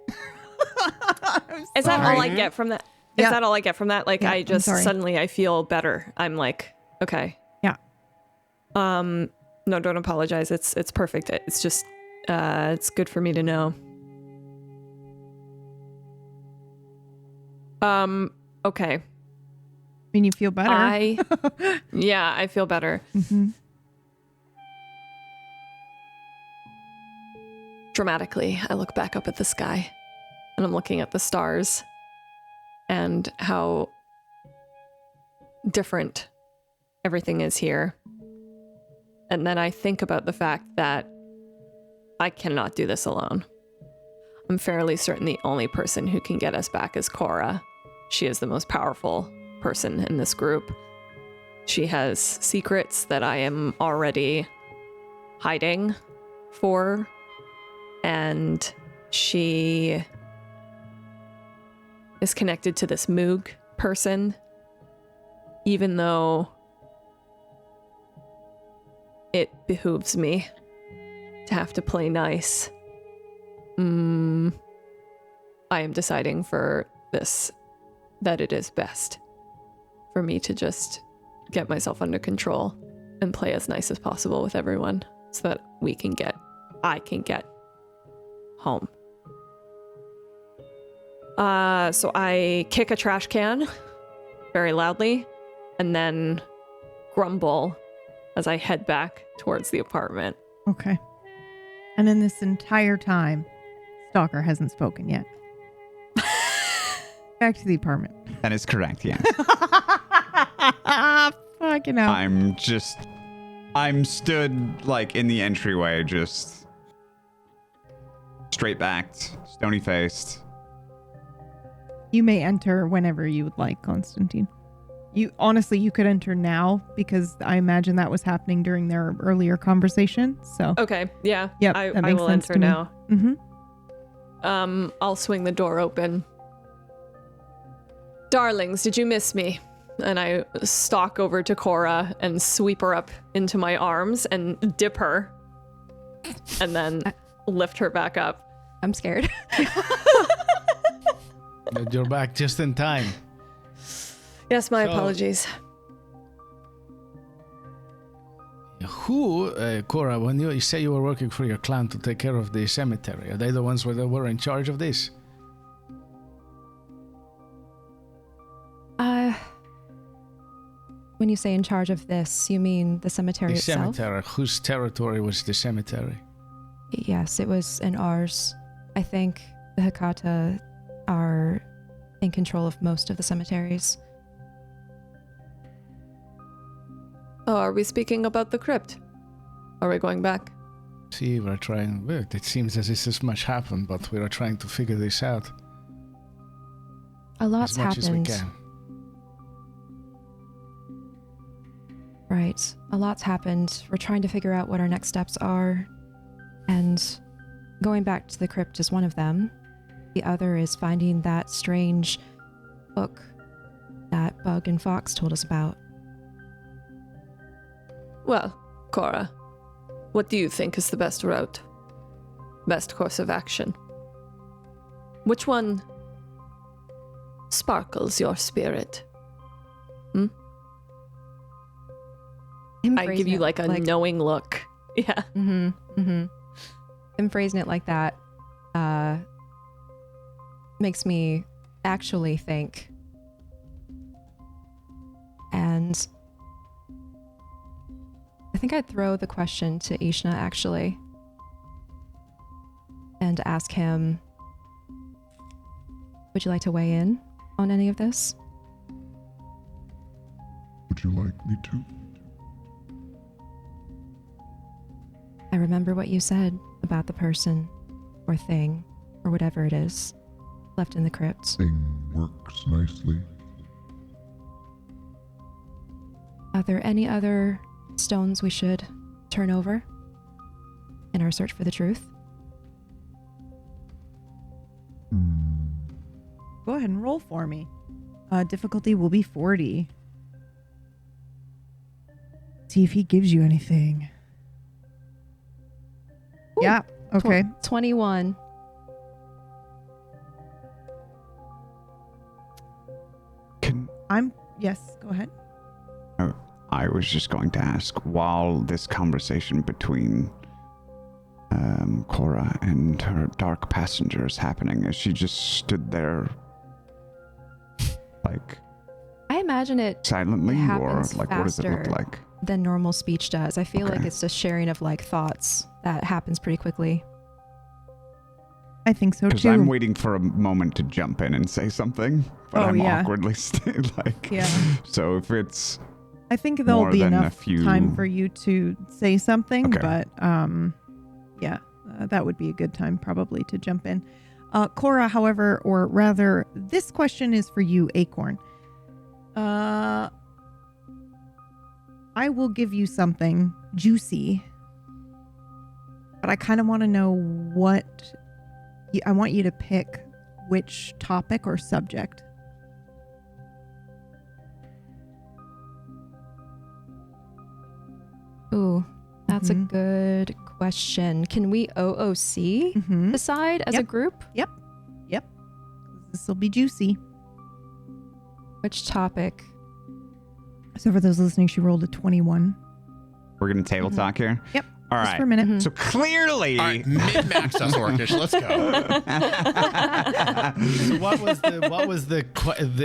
Is that all I get from that? Is Yeah. that all I get from that? Like, Yeah, I I'm just sorry. suddenly I feel better. I'm like, okay. Yeah. No, don't apologize. It's perfect. It's just it's good for me to know. Okay. I mean, you feel better. Yeah, I feel better. Mm-hmm. Dramatically, I look back up at the sky and I'm looking at the stars and how different everything is here. And then I think about the fact that I cannot do this alone. I'm fairly certain the only person who can get us back is Cora. She is the most powerful person in this group. She has secrets that I am already hiding for, and she is connected to this Moog person, even though it behooves me to have to play nice. I am deciding for this that it is best for me to just get myself under control and play as nice as possible with everyone so that I can get home. So I kick a trash can very loudly and then grumble as I head back towards the apartment. Okay. And in this entire time, Stalker hasn't spoken yet. Back to the apartment. That is correct, yeah. Fucking hell. I'm stood like in the entryway, just straight backed, stony faced. You may enter whenever you would like, Constantine. You could enter now because I imagine that was happening during their earlier conversation. So Okay, yeah. Yep, I that makes will sense enter to me. now. Mm-hmm. I'll swing the door open. Darlings, did you miss me? And I stalk over to Cora and sweep her up into my arms and dip her. And then lift her back up. I'm scared. You're back just in time. Yes, my apologies. Who, Cora, when you say you were working for your clan to take care of the cemetery, are they the ones that were in charge of this? When you say in charge of this, you mean the cemetery The itself? cemetery. Whose territory was the cemetery? Yes, it was in ours. I think the Hakata are in control of most of the cemeteries. Oh, are we speaking about the crypt? Are we going back? See, we're trying. Well, it seems as if this much happened, but we are trying to figure this out A lot's as much happened. as we can. Right. A lot's happened. We're trying to figure out what our next steps are. And going back to the crypt is one of them. The other is finding that strange book that Bug and Fox told us about. Well, Cora, what do you think is the best route? Best course of action? Which one sparkles your spirit? I give you like a knowing look. Yeah. Him phrasing it like that makes me actually think. And I think I'd throw the question to Ishna, actually, and ask him, would you like to weigh in on any of this? Would you like me to? I remember what you said about the person or thing or whatever it is left in the crypt. Thing works nicely. Are there any other stones we should turn over in our search for the truth? Go ahead and roll for me. Difficulty will be 40. See if he gives you anything. Ooh, yeah. Okay. 21. Yes, go ahead. I was just going to ask, while this conversation between Cora and her dark passenger is happening, as she just stood there, like, I imagine it silently, or happens like, what does it look faster like? than normal speech does. I feel like it's just sharing of like thoughts that happens pretty quickly. I think so Because too. I'm waiting for a moment to jump in and say something, but I'm awkwardly like. Yeah. So if it's, I think there'll more be than enough time for you to say something, Okay. but that would be a good time probably to jump in. Cora, however, or rather, this question is for you, Acorn. I will give you something juicy, but I kind of want to know what. I want you to pick which topic or subject. Ooh, that's a good question. Can we OOC decide as a group? Yep. This will be juicy. Which topic? So for those listening, she rolled a 21. we're going to table talk here? Yep. All Just right. for a minute. So clearly, All right, min-max us, Orcish. Let's go.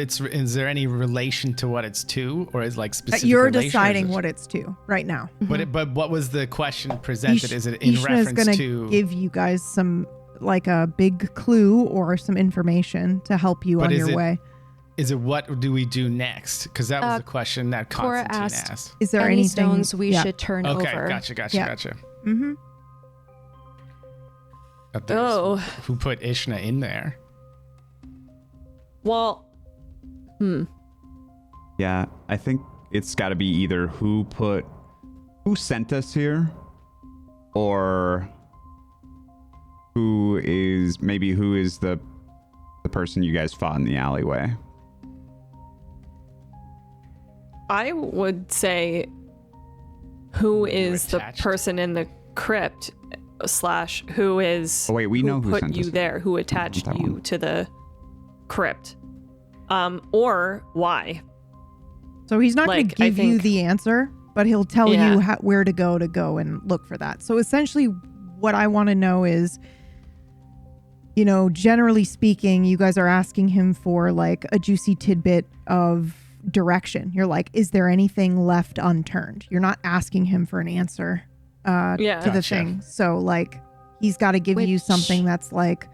So is there any relation to what it's to, or is like specific You're relation, or is deciding it- what it's to right now. But what was the question presented? Is it in Ishna is reference gonna to? give you guys some, like a big clue or some information to help you But on is your it- way. Is it what do we do next? Because that was the question that Cora Constantine asked, Is there any anything? stones we yeah. should turn Okay, over? gotcha. Yeah. Mm-hmm. But there's- Oh. Who put Ishna in there? Well, yeah, I think it's got to be either who sent us here, or who is the person you guys fought in the alleyway. I would say who is the attached? person in the crypt / who is Oh, wait, we know who put sent you us. there, who attached That you one. to the crypt, or why. So he's not going Like, to I give you think- the answer, but he'll tell Yeah. you where to go and look for that. So essentially, what I want to know is, generally speaking, you guys are asking him for like a juicy tidbit of direction. You're like, is there anything left unturned? You're not asking him for an answer to the Gotcha. thing. So like, he's got to give you Which- something that's like,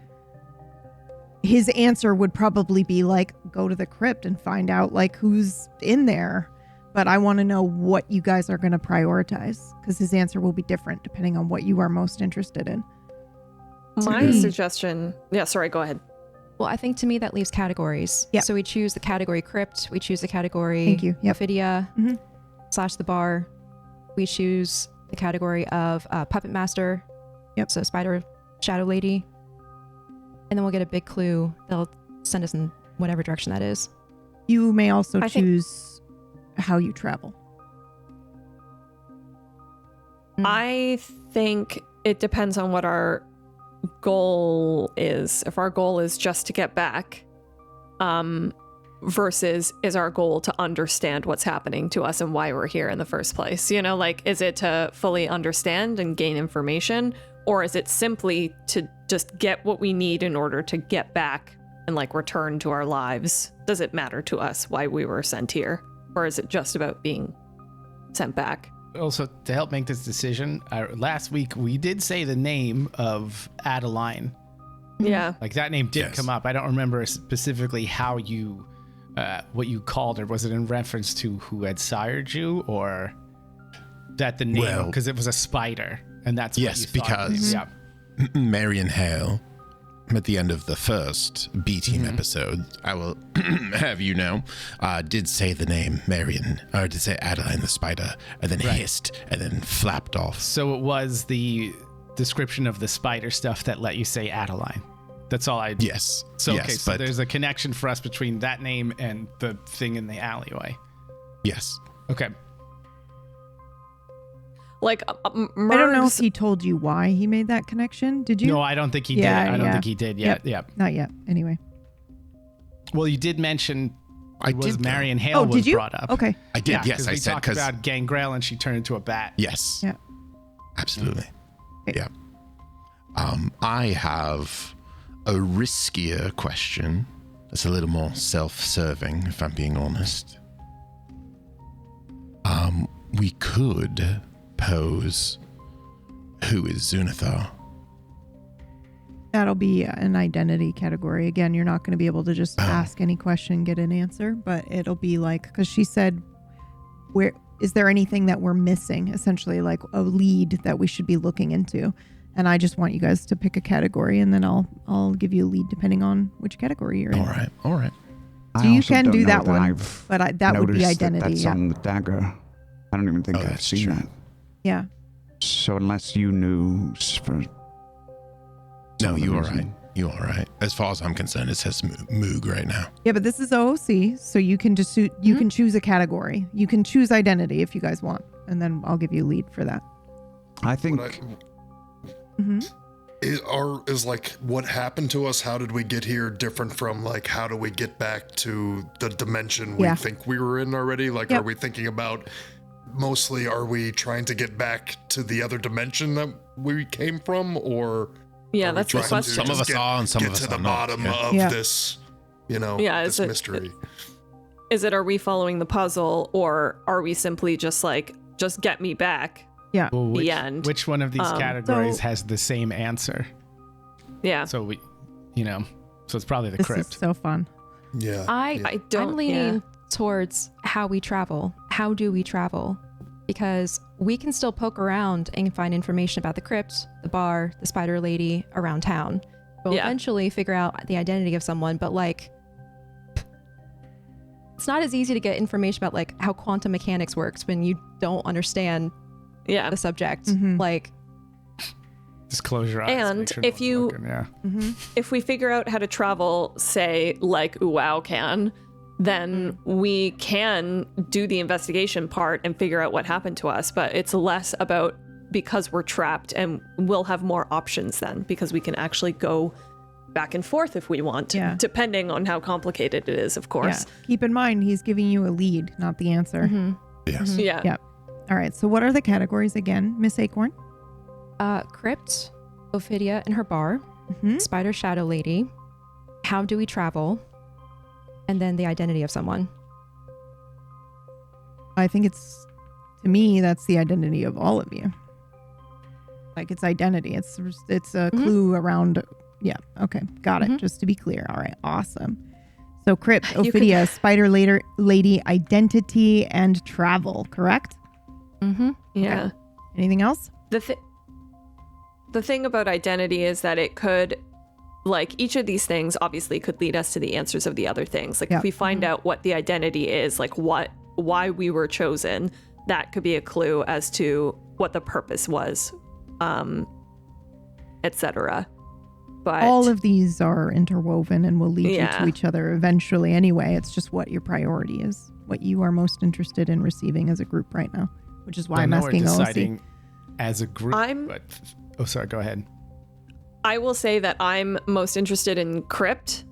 his answer would probably be like, go to the crypt and find out like who's in there. But I want to know what you guys are going to prioritize, because his answer will be different depending on what you are most interested in. My suggestion. Yeah, sorry. Go ahead. Well, I think to me that leaves categories. Yep. So we choose the category crypt. We choose the category Thank you. Yep. Ophidia Mhm. / the bar. We choose the category of puppet master. Yep. So spider shadow lady. And then we'll get a big clue. They'll send us in whatever direction that is. You may also I think- choose how you travel. I think it depends on what our goal is. If our goal is just to get back, versus is our goal to understand what's happening to us and why we're here in the first place. Like, is it to fully understand and gain information, or is it simply to just get what we need in order to get back and like return to our lives? Does it matter to us why we were sent here, or is it just about being sent back? Also, to help make this decision, last week we did say the name of Adeline. Yeah. Like that name did Yes. come up. I don't remember specifically how you, what you called her. Was it in reference to who had sired you, or that the name? Well- Because it was a spider, and that's Yes, what you thought it was. because- yeah. Marion Hale at the end of the first B Team episode, I will have you know, did say the name Marion, or did say Adeline the spider, and then hissed, and then flapped off. So it was the description of the spider stuff that let you say Adeline. That's all I... Yes. So, yes, okay, so but there's a connection for us between that name and the thing in the alleyway. yes. Okay. Like, I don't know if he told you why he made that connection. Did you? No, I don't think he did. I don't think he did yet. Yep. Not yet. Anyway. Well, you did mention it was did, Marion Hale Oh, was did you? brought up. Okay. I did, Yeah, yes. I we said talked because... about Gangrel and she turned into a bat. Yes. Yeah. Absolutely. Okay. Yeah. I have a riskier question that's a little more self-serving, if I'm being honest. We could pose, who is Zunathar? That'll be an identity category. Again, you're not going to be able to just ask any question, get an answer, but it'll be like, because she said, where is there anything that we're missing? Essentially like a lead that we should be looking into. And I just want you guys to pick a category and then I'll give you a lead depending on which category you're in. All right. All right. So you can do that one, but that would be identity. That's on the dagger. I don't even think I've that's seen true. that. Yeah. So unless you knew for No, some you are reason. right. You are right. As far as I'm concerned, it says Moog right now. Yeah, but this is OOC, so you can just you can choose a category. You can choose identity if you guys want, and then I'll give you a lead for that. I think Is like what happened to us? How did we get here different from like how do we get back to the dimension we Yeah. think we were in already? Like, Yep. are we thinking about mostly? Are we trying to get back to the other dimension that we came from, or Yeah, are we that's the trying to question. Some of just us are and some get of us to the are not, bottom yeah. of Yeah. this, Yeah, this is it- mystery. Is it, are we following the puzzle, or are we simply just like, just get me back? Yeah. Well, The end. Which one of these categories So- has the same answer? Yeah. So we, so it's probably the This crypt. is so fun. Yeah. I don't. I'm leaning towards how we travel. How do we travel? Because we can still poke around and find information about the crypt, the bar, the spider lady around town. We'll Yeah. eventually figure out the identity of someone, but like, it's not as easy to get information about like how quantum mechanics works when you don't understand Yeah. the subject. Mhm. Just close your eyes. And make sure if no one's you- looking, yeah. If we figure out how to travel, say, like Uau can, then we can do the investigation part and figure out what happened to us. But it's less about because we're trapped, and we'll have more options then because we can actually go back and forth if we want, Yeah. depending on how complicated it is, of Yeah. course. Keep in mind, he's giving you a lead, not the answer. Yes. Yeah. Yeah. All right. So what are the categories again, Miss Acorn? Crypt, Ophidia and her bar, Mhm. Spider Shadow Lady, how do we travel, and then the identity of someone. I think it's, to me, that's the identity of all of you. Like it's identity. It's a clue around. Yeah. Okay. Got it. Just to be clear. All right. Awesome. So crypt, You could- Ophidia, spider lady, identity, and travel. Correct? Mm-hmm. Yeah. Anything else? The thing about identity is that it could, like, each of these things obviously could lead us to the answers of the other things. Like, Yeah. if we find out what the identity is, like why we were chosen, that could be a clue as to what the purpose was, etc. But All of these are interwoven and will lead you Yeah. to each other eventually anyway. It's just what your priority is, what you are most interested in receiving as a group right now, which is why I'm I know asking we're OOC. deciding as a group. I'm- But sorry. Go ahead. I will say that I'm most interested in crypt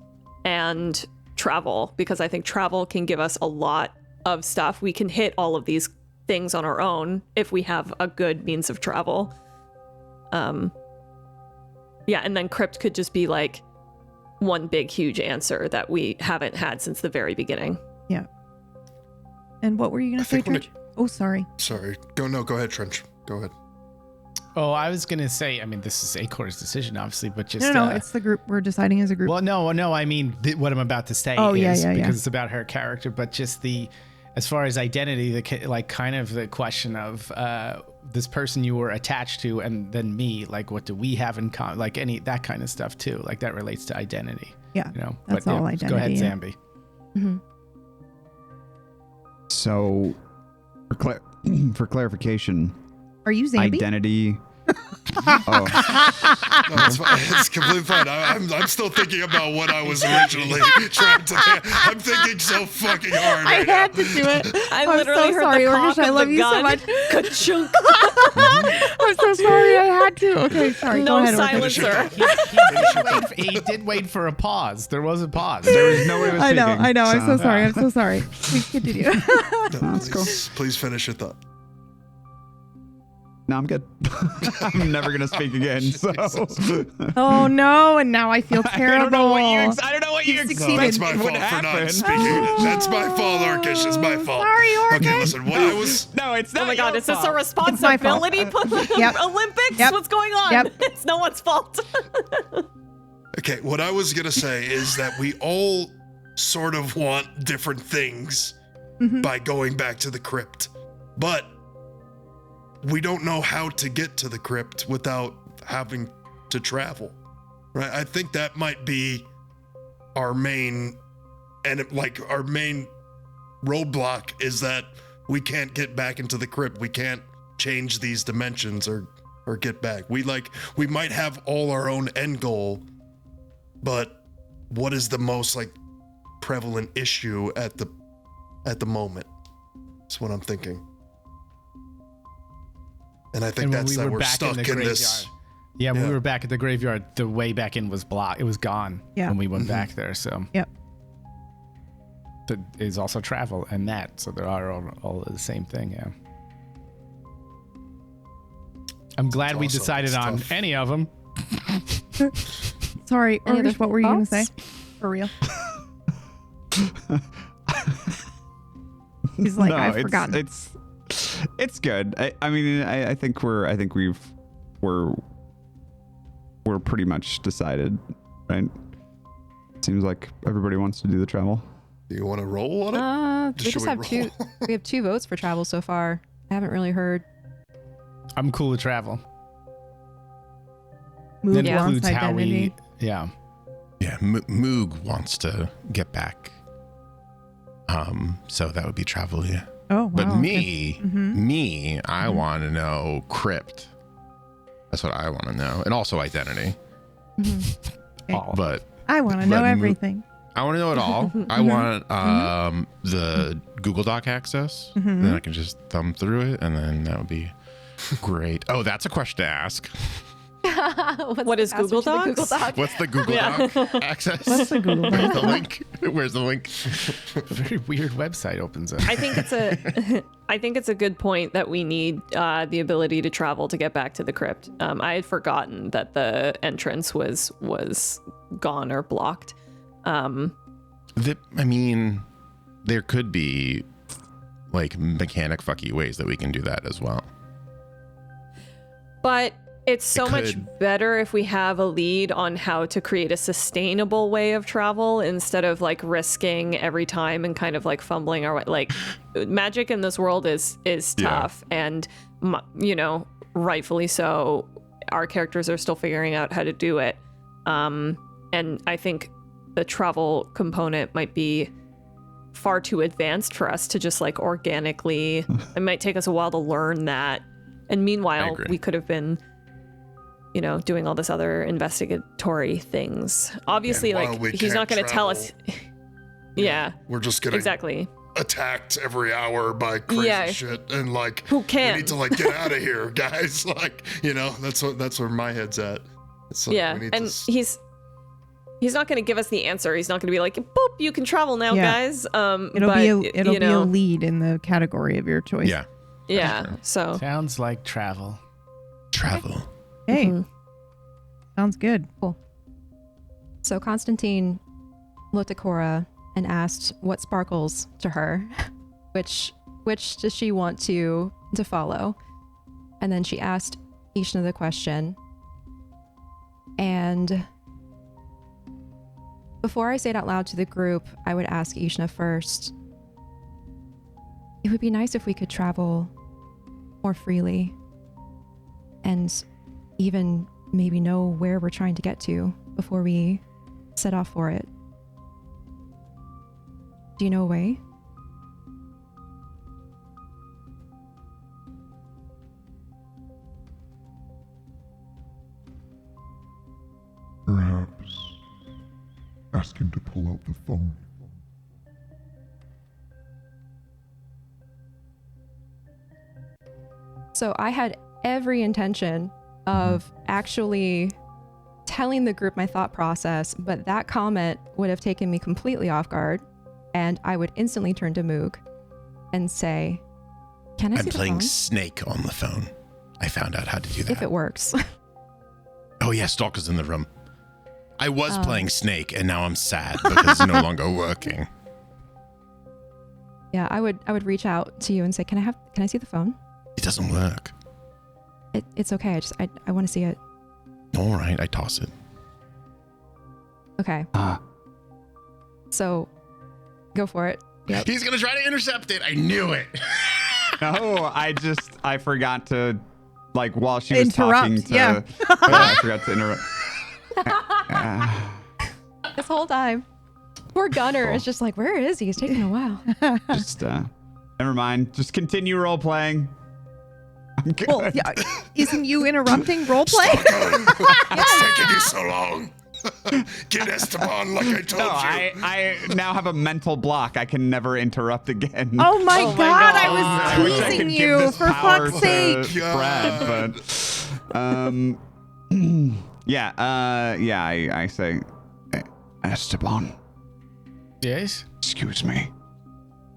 and travel, because I think travel can give us a lot of stuff. We can hit all of these things on our own if we have a good means of travel. Yeah, and then crypt could just be like one big huge answer that we haven't had since the very beginning. Yeah. And what were you going I to say, think when Trench? Oh, sorry. Sorry. Go ahead, Trench. Go ahead. Oh, I was gonna say. I mean, this is Acorn's decision, obviously, but just No, it's the group. We're deciding as a group. Well, no. I mean, what I'm about to say Oh, is yeah. because it's about her character, but just as far as identity, kind of the question of this person you were attached to, and then me, like what do we have in common? Like any that kind of stuff too. Like that relates to identity. Yeah, You know, that's all identity. Go ahead, yeah. Zambi. Mm-hmm. So, for clarification, Are you Zambi? identity. No, it's fine. It's completely fine. I'm still thinking about what I was originally trying to. I'm thinking so fucking hard. I Right had now. to do it. I I'm literally so heard sorry, the Orcish. cock I of love the you so gun. much. Ka-chunk. I'm so sorry. I had to. Okay, sorry. No Go ahead, silence. Orcish. He did wait for a pause. There was a pause. There was no way of I know. speaking, I know. I'm so so- sorry. I'm so sorry. Please continue. No, please finish your thought. No, I'm good. I'm never gonna speak again. So Oh no! And now I feel terrible. I don't know what you You've ex- succeeded. That's my fault for not speaking. That's my fault, Orcish. It's my fault. Sorry, Orcish. Okay, listen. What I was. No, it's not. Oh my god, your is this a fault. responsibility Yep. Olympics? Yep. What's going on? Yep. It's no one's fault. Okay, what I was gonna say is that we all sort of want different things by going back to the crypt, but we don't know how to get to the crypt without having to travel, right? I think that might be our main, our main roadblock is that we can't get back into the crypt. We can't change these dimensions or get back. We might have all our own end goal, but what is the most prevalent issue at the moment? That's what I'm thinking. And I think And when that's we that were we're back in stuck the in this. Yeah, when Yeah. we were back at the graveyard, the way back in was blocked. It was gone Yeah. when we went back there. So Yep. that is also travel and that. So there are all the same thing. Yeah. I'm glad we Also, decided it's on tough. any of them. Sorry, Any other Orcish. What were you gonna say? thoughts? For real? He's like, I've forgotten. It's good. I mean, I think we're pretty much decided, right? Seems like everybody wants to do the travel. Do you want to roll on it? We Should just we have roll? two. We have 2 votes for travel so far. I haven't really heard. I'm cool with travel. Mood That wants includes how identity. we. Yeah. Yeah, Moog wants to get back. So that would be travel, yeah. Oh, wow. But okay. me, I want to know crypt. That's what I want to know, and also identity. Okay. But I want to know But Moog- everything. I want to know it all. I want the Google Doc access. Then I can just thumb through it, and then that would be great. Oh, that's a question to ask. What is Answer Google to the Docs? Google Doc? What's the Google Yeah. Doc access? What's the Google Where's Doc? the link? Where's the link? Very weird website opens up. I think it's a good point that we need the ability to travel to get back to the crypt. I had forgotten that the entrance was gone or blocked. I mean, there could be mechanic fucky ways that we can do that as well. But it's so much could. better if we have a lead on how to create a sustainable way of travel instead of risking every time and kind of fumbling our way. Magic in this world is tough, and rightfully so. Our characters are still figuring out how to do it, and I think the travel component might be far too advanced for us to just organically. It might take us a while to learn that, and meanwhile agree. we could have been doing all this other investigatory things. Obviously, And while we he's not can't going to tell us. Yeah, We're just getting exactly. attacked every hour by crazy Yeah. shit, and Who can? we need to get out of here, guys. That's where my head's at. It's Yeah, we need and to he's not going to give us the answer. He's not going to be like, "Boop, you can travel now, Yeah. guys." It'll be a lead in the category of your choice. Yeah, yeah. So Sounds like travel. travel. Hey, sounds good. So Constantine looked at Cora and asked what sparkles to her, which does she want to follow? And then she asked Ishna the question. And before I say it out loud to the group, I would ask Ishna first. It would be nice if we could travel more freely. and even maybe know where we're trying to get to before we set off for it. Do you know a way? Perhaps ask him to pull out the phone. So I had every intention of actually telling the group my thought process, but that comment would have taken me completely off guard, and I would instantly turn to Moog and say, "Can I I'm see the playing phone?" Snake on the phone. I found out how to do that. If it works. Oh yeah, Stalker's in the room. I was playing Snake, and now I'm sad because it's no longer working. Yeah, I would reach out to you and say, Can I see the phone? It doesn't work. It's okay. I want to see it. All right, I toss it. Okay. So go for it. Yep. He's gonna try to intercept it. I knew it. No, I forgot to, like, while she was Interrupt, talking to. yeah. I forgot to interrupt. This whole time. Poor Gunner is just like, where is he? He's taking a while. Just, never mind. Just continue role playing. I'm good. Well, yeah, isn't you interrupting role play? It's taking you so long. Get Esteban like I told No, you. I now have a mental block. I can never interrupt again. Oh my god, I I wish was I teasing could give you, this for power fuck's sake. to Brad, but I say, Esteban, Yes? excuse me.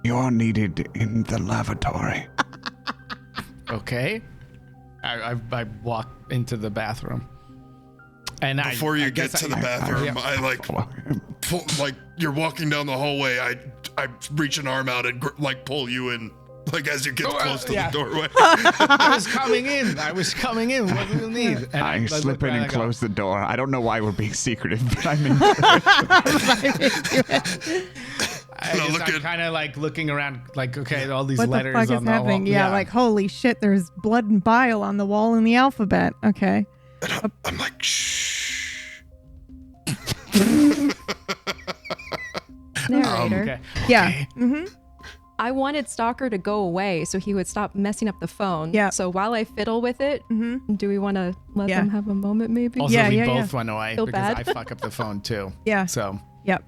You are needed in the lavatory. Okay. I walk into the bathroom. And Before you get to the bathroom, I like, like you're walking down the hallway. I reach an arm out and pull you in, like as you get close to the doorway. I was coming in. What do you need? And I slip in and close the door. I don't know why we're being secretive, but I'm in. I'm kind of like looking around, like, okay, all these What the letters fuck on is the happening? wall. Yeah, like, holy shit, there's blood and bile on the wall in the alphabet. Okay. And I'm like, shh. Narrator. Okay. Yeah. Okay. Mm-hmm. I wanted Stalker to go away so he would stop messing up the phone. Yeah. So while I fiddle with it, do we want to let Yeah. them have a moment maybe? Also, Yeah, we yeah, both went away Feel because bad? I fuck up the phone too. Yeah. So, Yep.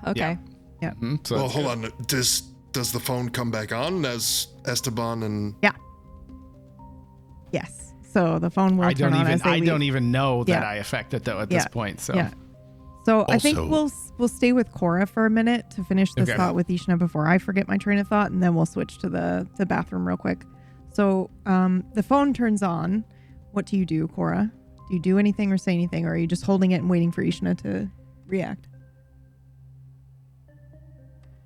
Okay. so Well, it's hold good. on. Does the phone come back on as Esteban and? Yes. So the phone will I turn on as they leave. don't even know that Yeah. I affect it though at this point. So, Yeah. So I think Also- we'll stay with Cora for a minute to finish this Okay. thought with Ishna before I forget my train of thought, and then we'll switch to the bathroom real quick. So the phone turns on. What do you do, Cora? Do you do anything or say anything, or are you just holding it and waiting for Ishna to react?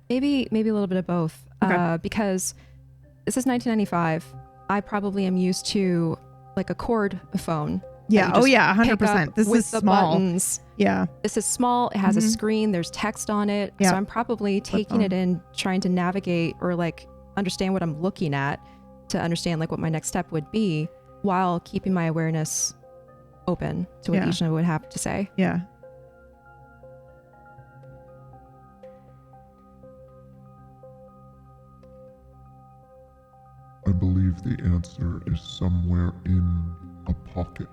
Maybe a little bit of both. Okay. Because this is 1995. I probably am used to like a cord phone. Yeah. that you Oh just yeah. pick 100%. up This with is the small. buttons. Yeah. This is small. It has a Mhm. screen. There's text on it. Yeah. So I'm probably taking it in, trying to navigate or like understand what I'm looking at to understand like what my next step would be while keeping my awareness open to what Yeah. Ishna would have to say. Yeah. I believe the answer is somewhere in a pocket.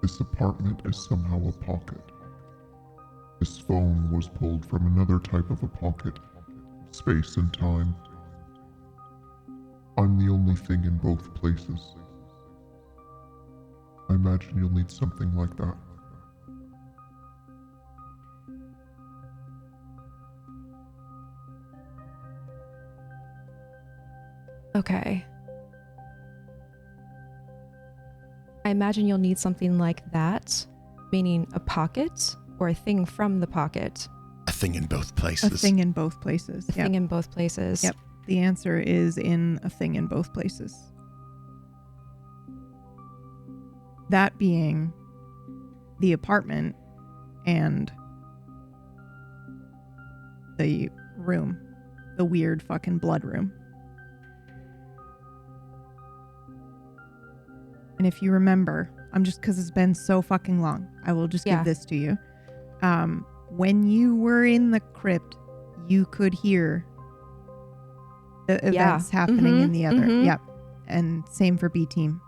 This apartment is somehow a pocket. This phone was pulled from another type of a pocket, space and time. I'm the only thing in both places. I imagine you'll need something like that. Okay. I imagine you'll need something like that, meaning a pocket or a thing from the pocket. A thing in both A places. thing in both places. A thing in both places. Yep. The answer is in a thing in both places. That being the apartment and the room, the weird fucking blood room. And if you remember, I'm just because it's been so fucking long, I will just give this to you. When you were in the crypt, you could hear the events happening in the other. Yep. And same for B team.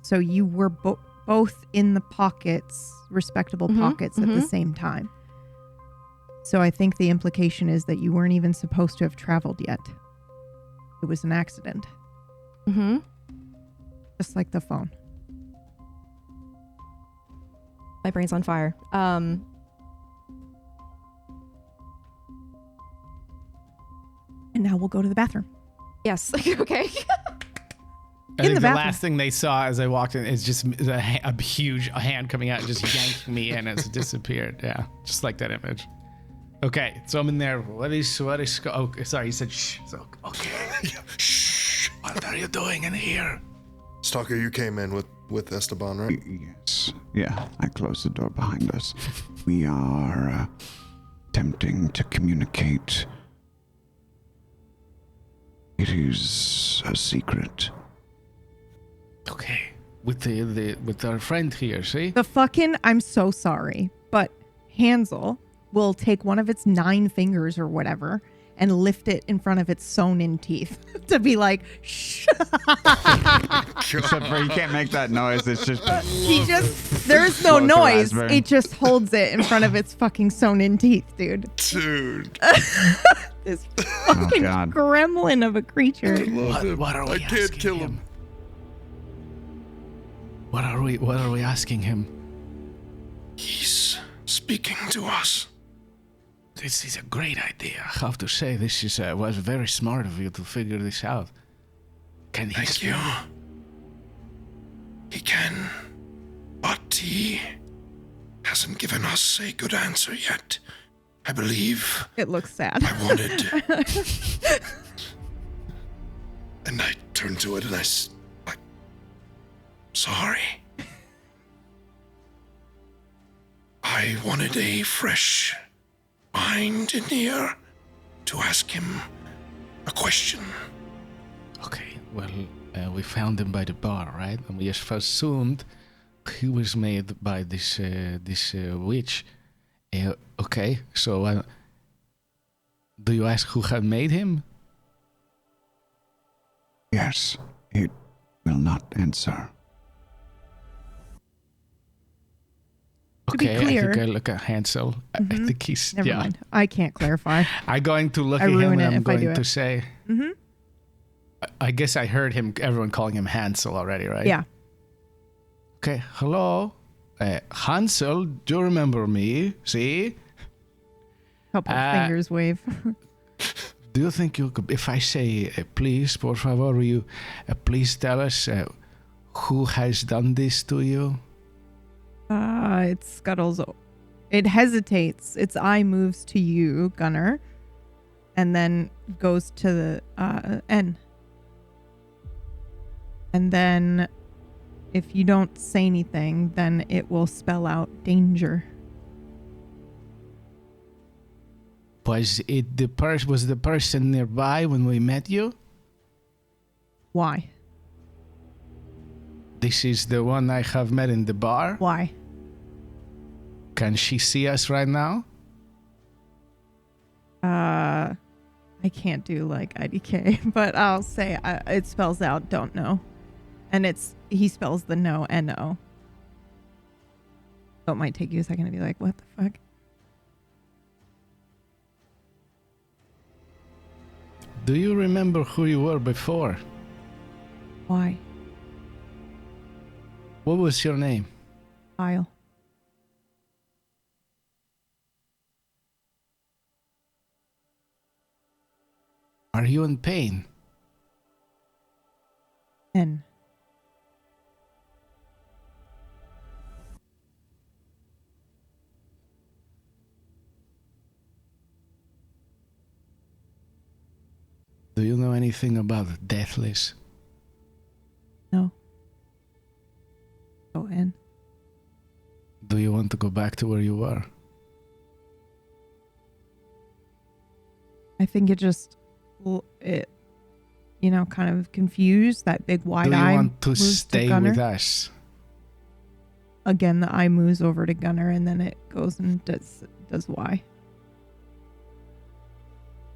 So you were both in the pockets, respectable pockets at the same time. So I think the implication is that you weren't even supposed to have traveled yet. It was an accident. Mm-hmm. Just like the phone. My brain's on fire. And now we'll go to the bathroom. Yes. Okay. I think the last thing they saw as I walked in is just a huge hand coming out and just yanking me in as it disappeared. Yeah, just like that image. Okay, so I'm in there. What is? Oh, sorry, you said shh. So, okay. Shh. What are you doing in here? Stalker, you came in with Esteban, right? Yes. Yeah, I closed the door behind us. We are attempting to communicate. It is a secret. Okay, with our friend here, see? The fucking, I'm so sorry, but Hansel will take one of its 9 fingers or whatever and lift it in front of its sewn-in teeth to be like, shh. Except for you can't make that noise. It's just... There's no noise. It just holds it in front of its fucking sewn-in teeth, dude. Dude. This fucking gremlin of a creature. What are we I can't kill him. What are we asking him? He's speaking to us. This is a great idea. I have to say, this was very smart of you to figure this out. Can he Thank you. He can, but he hasn't given us a good answer yet. I believe. It looks sad. I wanted. And I turned to it and sorry. I wanted a fresh mind in here to ask him a question. Okay, well, we found him by the bar, right? And we just assumed he was made by this witch. Okay, so do you ask who had made him? Yes, it will not answer. Okay, to be clear, I think I look at Hansel. I think he's... Never mind. I can't clarify. I'm going to look at him and I'm going to say... Mm-hmm. I guess I heard everyone calling him Hansel already, right? Yeah. Okay, hello. Hansel, do you remember me? See? Couple of fingers wave. Do you think you could... If I say, please, por favor, will you please tell us who has done this to you? It scuttles. It hesitates. Its eye moves to you, Gunnar, and then goes to the N. And then, if you don't say anything, then it will spell out danger. Was the person nearby when we met you? Why? This is the one I have met in the bar. Why? Can she see us right now? I can't do like IDK, but I'll say it spells out don't know. And he spells the no N-O. So it might take you a second to be like, what the fuck? Do you remember who you were before? Why? What was your name? Kyle. Are you in pain? N. Do you know anything about Deathless? No. Oh, N. Do you want to go back to where you were? I think it kind of confused. That big wide Do you eye want to moves stay Gunner. with us? Again, the eye moves over to Gunner, and then it goes and does Y.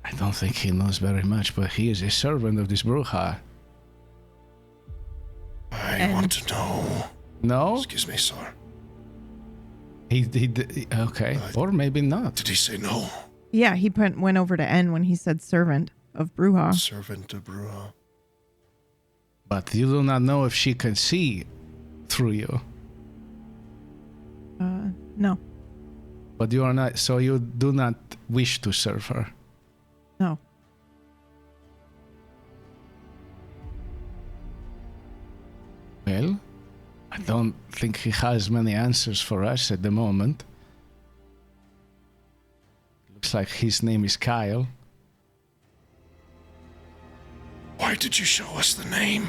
I don't think he knows very much, but he is a servant of this Bruja. I want to know. No? Excuse me, sir. Okay. Or maybe not. Did he say no? Yeah, he went over to N when he said servant of Bruja. Servant of Bruja. But you do not know if she can see through you. No. But you are not, so you do not wish to serve her. No. Well, I don't think he has many answers for us at the moment. Looks like his name is Kyle. Why did you show us the name?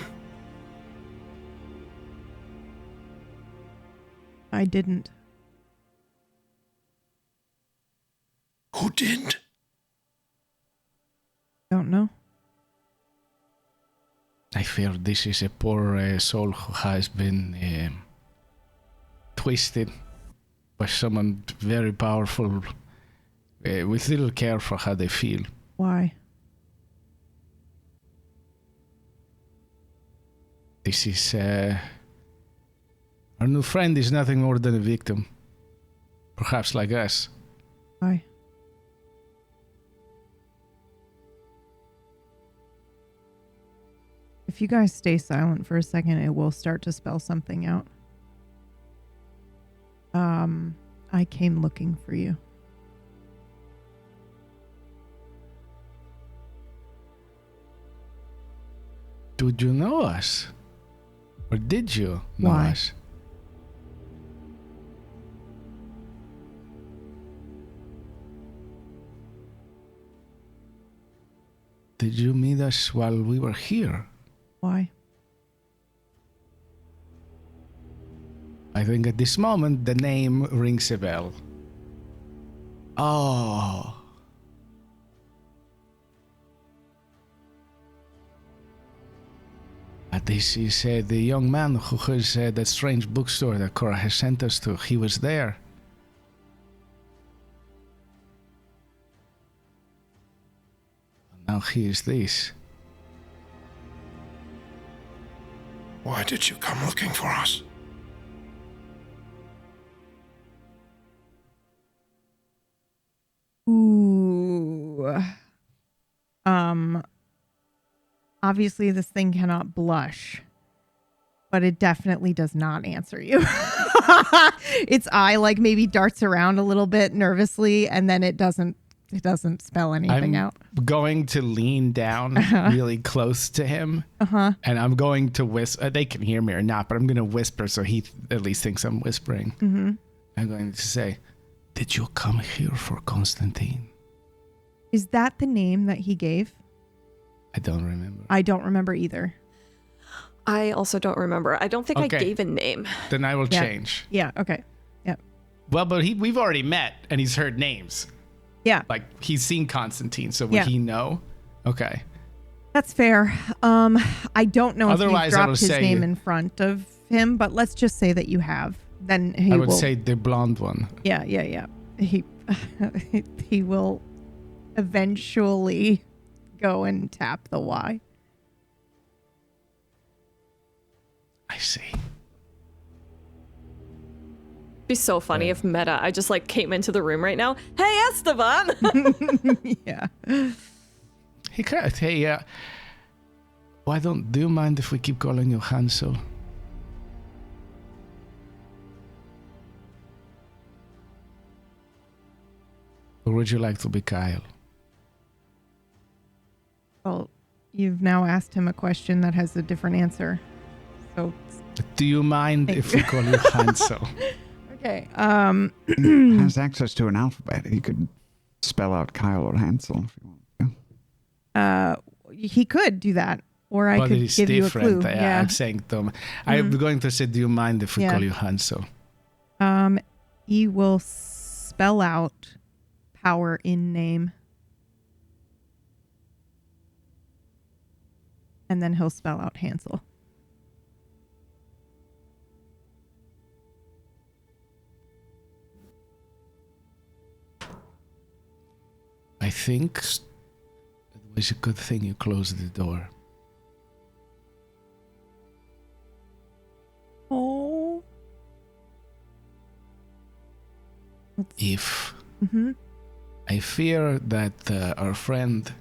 I didn't. Who did? Don't know. I fear this is a poor soul who has been twisted by someone very powerful with little care for how they feel. Why? This is... our new friend is nothing more than a victim. Perhaps like us. Why? If you guys stay silent for a second, it will start to spell something out. I came looking for you. Did you know us? Or did you know Why? us? Did you meet us while we were here? Why? I think at this moment the name rings a bell. Oh. This is the young man who has that strange bookstore that Cora has sent us to. He was there. Now he is this. Why did you come looking for us? Ooh. Obviously this thing cannot blush, but it definitely does not answer you. Its eye maybe darts around a little bit nervously, and then it doesn't spell anything out. I'm going to lean down really close to him, and I'm going to whisper. They can hear me or not, but I'm going to whisper so he at least thinks I'm whispering. Mm-hmm. I'm going to say, "Did you come here for Constantine?" Is that the name that he gave? I don't remember. I don't remember either. I also don't remember. I don't think I gave a name. Then I will change. Yeah, okay. Yeah. Well, but we've already met, and he's heard names. Yeah. Like, he's seen Constantine, so would he know? Okay. That's fair. I don't know Otherwise, if I you will dropped his say- name in front of him, but let's just say that you have. Then he I would will say the blonde one. Yeah. He he will eventually go and tap the Y. I see. Be so funny if Meta, I just came into the room right now. Hey, Esteban! Yeah. He could. Hey, do you mind if we keep calling you Hansel? Or would you like to be Kyle? Well, you've now asked him a question that has a different answer. So Do you mind if we call you Hansel? okay. Has access to an alphabet. He could spell out Kyle or Hansel if you want to. He could do that, or I But could it's give you a different. clue. I'm saying to him. I'm going to say, do you mind if we Yeah. call you Hansel? He will spell out power in name. and then he'll spell out Hansel. I think it was a good thing you closed the door. Oh. If Mm-hmm. I fear that our friend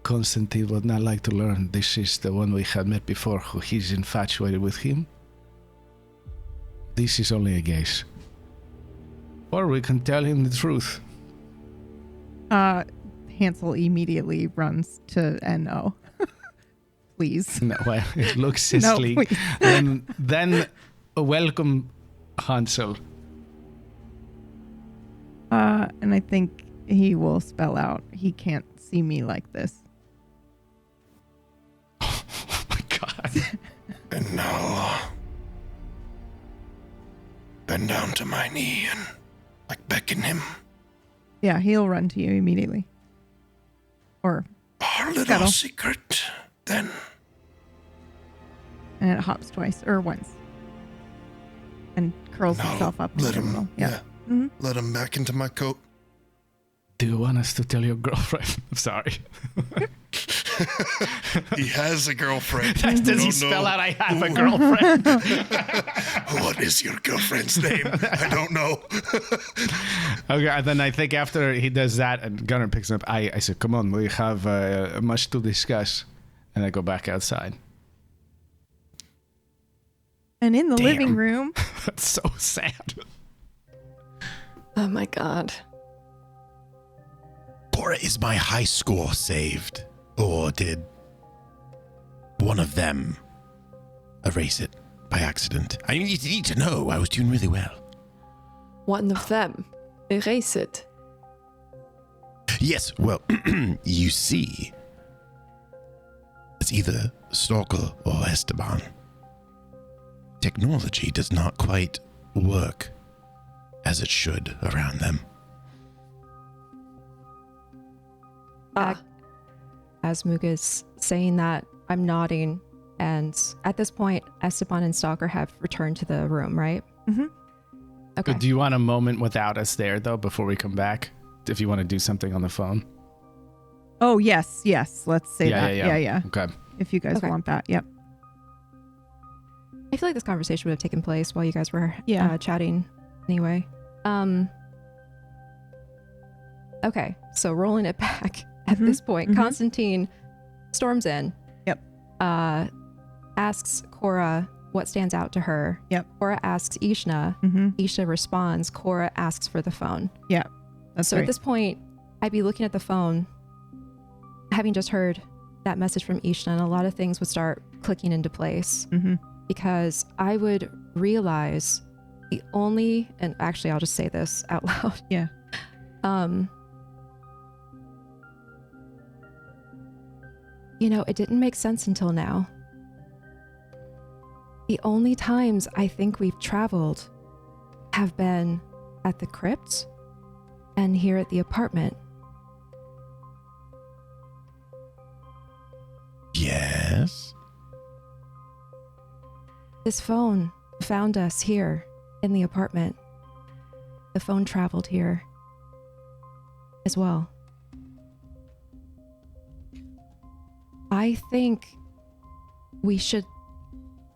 Constantine would not like to learn this is the one we had met before, who he's infatuated with him. This is only a guess. Or we can tell him the truth. Hansel immediately runs to NO. Please. No, well, it looks No, silly. please. Then welcome, Hansel. And I think he will spell out, he can't see me like this. Oh my god. And now, bend down to my knee and like beckon him. Yeah, he'll run to you immediately. Or, Our little Scuttle. secret, then. and it hops twice, or once. And curls No, himself up. let in him, general. yeah. Mhm. Let him back into my coat. Do you want us to tell your girlfriend? I'm sorry. He has a girlfriend. Does he Don't spell know. out I have a girlfriend? What is your girlfriend's name? I don't know. Okay, and then I think after he does that and Gunnar picks him up, I said, come on, we have much to discuss. And I go back outside. And in the Damn. living room, That's so sad. Oh my god. Cora, is my high score saved? Or did one of them erase it by accident? I need to know. I was doing really well. One of them. Erase it. Yes, well, you see, it's either Stalker or Esteban. Technology does not quite work as it should around them. As Moog is saying that, I'm nodding, and at this point, Esteban and Stalker have returned to the room, right? Mhm. Okay. Do you want a moment without us there, though, before we come back? If you want to do something on the phone? oh yes, let's say that. Yeah. Okay. If you guys Okay. want that, yep. I feel like this conversation would have taken place while you guys were Yeah. chatting anyway. Okay, so rolling it back at Mhm, this point, mhm. Constantine storms in. Yep. Asks Cora what stands out to her. Yep. Cora asks Ishna. Mm-hmm. Ishna responds. Cora asks for the phone. Yeah, that's So right. at this point, I'd be looking at the phone, having just heard that message from Ishna, and a lot of things would start clicking into place. Mm-hmm. Because I would realize the only, and actually I'll just say this out loud. Yeah. It didn't make sense until now. The only times I think we've traveled have been at the crypt and here at the apartment. Yes? This phone found us here in the apartment. The phone traveled here as well. I think we should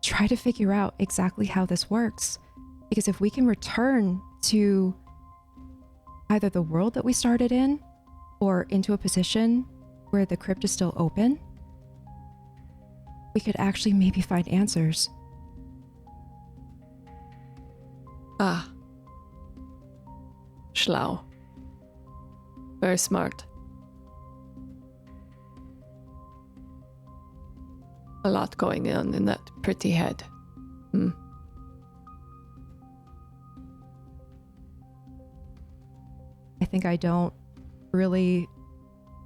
try to figure out exactly how this works. Because if we can return to either the world that we started in or into a position where the crypt is still open, we could actually maybe find answers. Ah. Schlau. Very smart. A lot going on in that pretty head. I think I don't really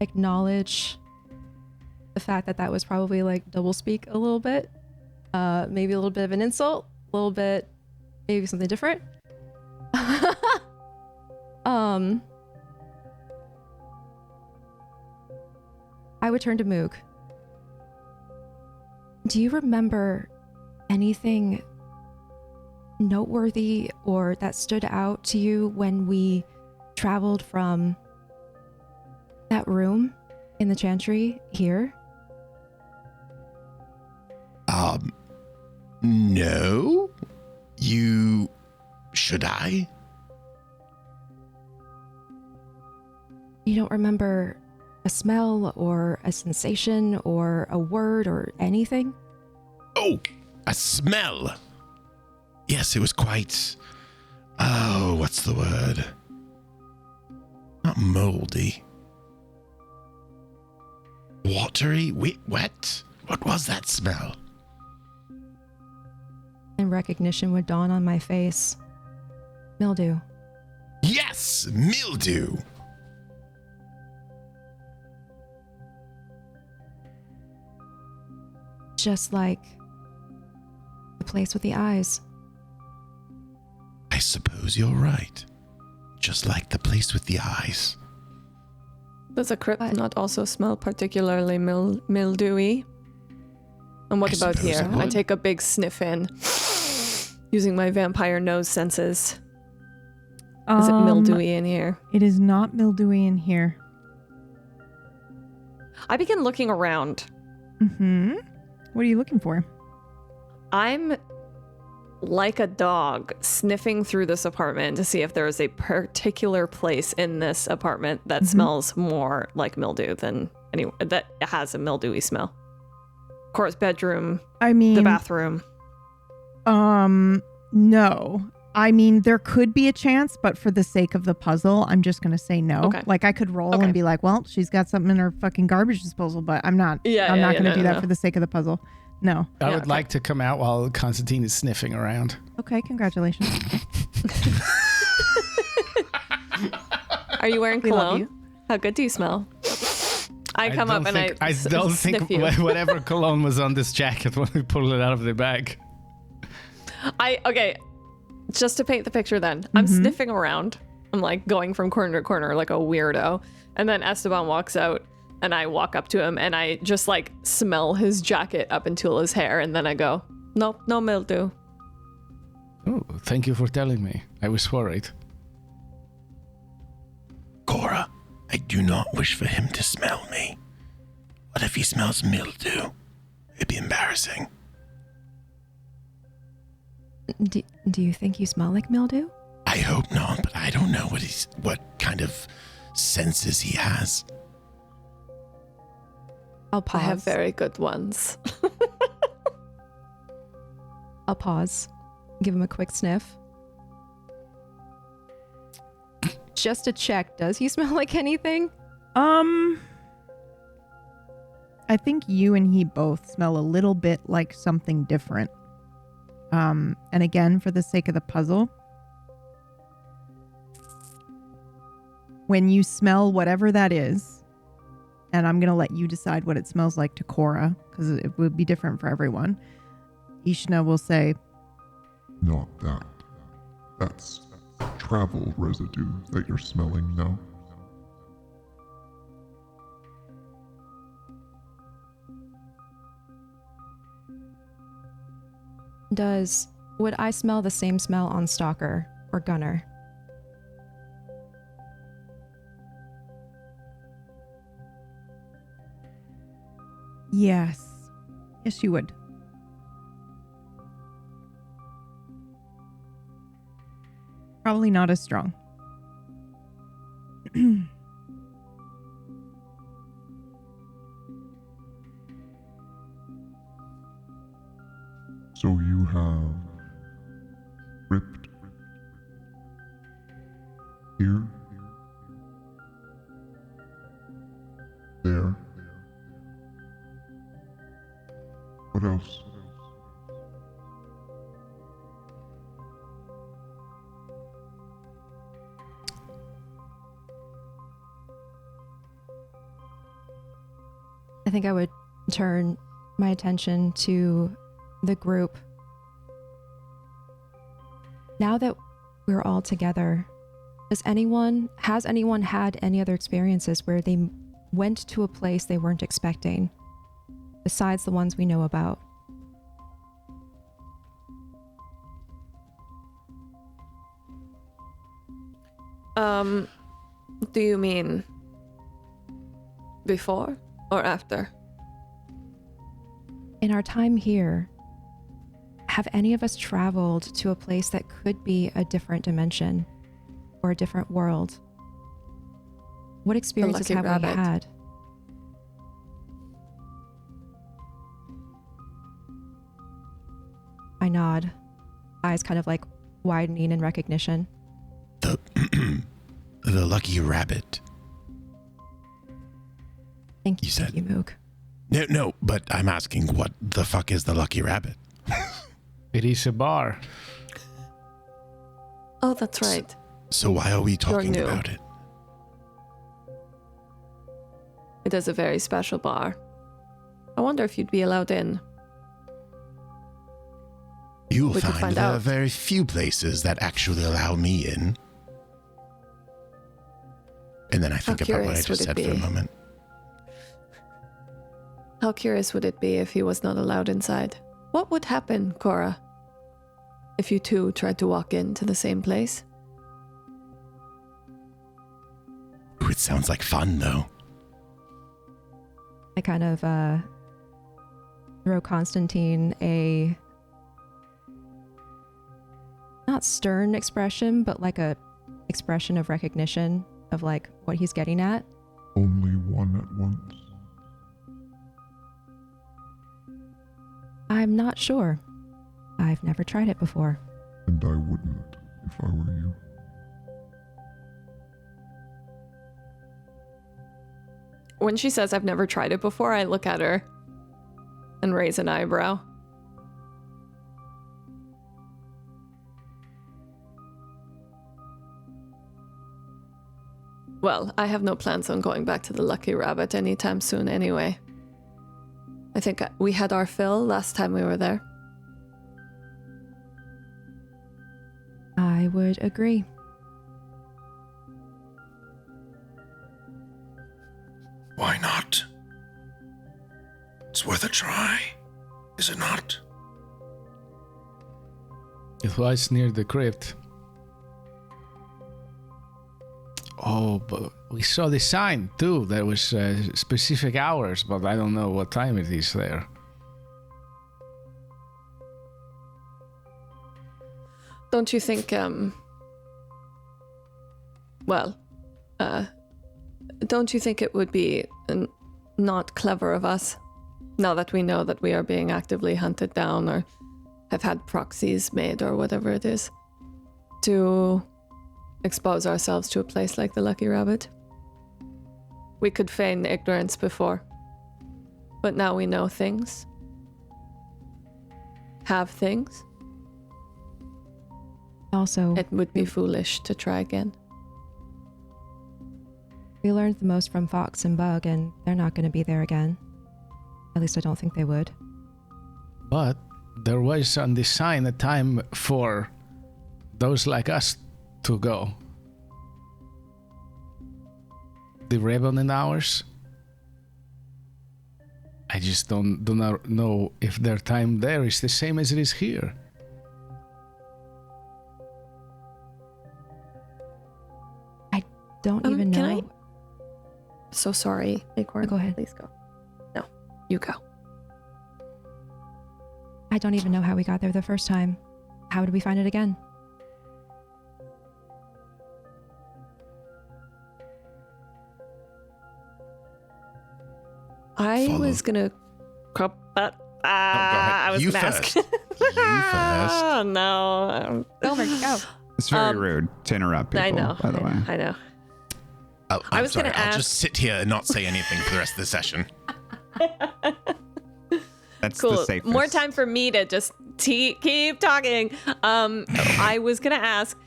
acknowledge the fact that that was probably like doublespeak a little bit. Maybe a little bit of an insult, a little bit, maybe something different. I would turn to Moog. Do you remember anything noteworthy or that stood out to you when we traveled from that room in the chantry here? No. Should I? You don't remember a smell or a sensation or a word or anything? Oh, a smell. Yes, it was quite... Oh, what's the word? Not moldy. Watery? Wet? What was that smell? And recognition would dawn on my face. Mildew. Yes, mildew. Just like the place with the eyes. I suppose you're right. Just like the place with the eyes. Does a crypt But- not also smell particularly mildewy? And what I about suppose here? it I would. take a big sniff in, using my vampire nose senses. Is it mildewy in here? It is not mildewy in here. I begin looking around. Mm-hmm. What are you looking for? I'm like a dog sniffing through this apartment to see if there is a particular place in this apartment that smells more like mildew than that has a mildewy smell. Of course, bedroom, I mean, the bathroom. No. I mean, there could be a chance, but for the sake of the puzzle, I'm just going to say no. Okay. Like, I could roll Okay. and be like, well, she's got something in her fucking garbage disposal, but I'm not. I'm not going to do that for the sake of the puzzle. No. I Yeah, would okay. like to come out while Constantine is sniffing around. Okay, congratulations. Are you wearing We love cologne? you. How good do you smell? I come up don't and think- I don't sniff think you. whatever cologne was on this jacket when we pulled it out of the bag. Okay, just to paint the picture then, I'm sniffing around. I'm like going from corner to corner like a weirdo. And then Esteban walks out and I walk up to him and I just like smell his jacket up until his hair. And then I go, nope, no mildew. Oh, thank you for telling me. I was worried. Cora, I do not wish for him to smell me. What if he smells mildew? It'd be embarrassing. Do you think you smell like mildew? I hope not, but I don't know what kind of senses he has. I'll I pause. have very good ones. I'll pause. Give him a quick sniff. Just to check, does he smell like anything? I think you and he both smell a little bit like something different. And again, for the sake of the puzzle, when you smell whatever that is, and I'm going to let you decide what it smells like to Cora, because it would be different for everyone, Ishna will say, Not that. That's travel residue that you're smelling now. Would I smell the same smell on Stalker or Gunner? yes. Yes, you would. Probably not as strong. So you have ripped here, there. What else? I think I would turn my attention to the group. Now that we're all together, has anyone had any other experiences where they went to a place they weren't expecting, besides the ones we know about? Do you mean before or after? In our time here, have any of us traveled to a place that could be a different dimension or a different world? What experiences Lucky have Rabbit. we had? I nod, eyes kind of like widening in recognition. The Lucky Rabbit. Thank you, You said- thank you, Moog. No, but I'm asking, what the fuck is the Lucky Rabbit? It is a bar. Oh, that's right. So why are we talking new. about it? It is a very special bar. I wonder if you'd be allowed in. You'll We could find find there are out. very few places that actually allow me in. And then I think about what I curious just would it said for a be? moment. How curious would it be if he was not allowed inside? What would happen, Cora, if you two tried to walk into the same place? Ooh, it sounds like fun, though. I kind of throw Constantine a not stern expression, but like a expression of recognition of like what he's getting at. Only one at once. I'm not sure. I've never tried it before. And I wouldn't if I were you. When she says I've never tried it before, I look at her and raise an eyebrow. Well, I have no plans on going back to the Lucky Rabbit anytime soon anyway. I think we had our fill last time we were there. I would agree. Why not? It's worth a try, is it not? It was near the crypt. Oh, but we saw the sign too. There was specific hours, but I don't know what time it is there. Don't you think, don't you think it would be not clever of us, now that we know that we are being actively hunted down or have had proxies made or whatever it is, to expose ourselves to a place like the Lucky Rabbit? We could feign ignorance before, but now we know things. Have things. Also, It would be foolish to try again. we learned the most from Fox and Bug, and they're not going to be there again. At least I don't think they would. But there was on the sign a time for those like us to go. The Revenant hours. I just don't know if their time there is the same as it is here. I don't even know. can I- So sorry, Acorn. Go ahead. Please go. No, you go. I don't even know how we got there the first time. How did we find it again? I Follow. was gonna. I was You gonna ask. first. You first. Oh no. Over, go. It's very rude to interrupt people, I know. by the way. I know. Oh, I I'm was sorry. gonna I'll ask- just sit here and not say anything for the rest of the session. That's the Cool. safest. More time for me to just keep talking. I was gonna ask,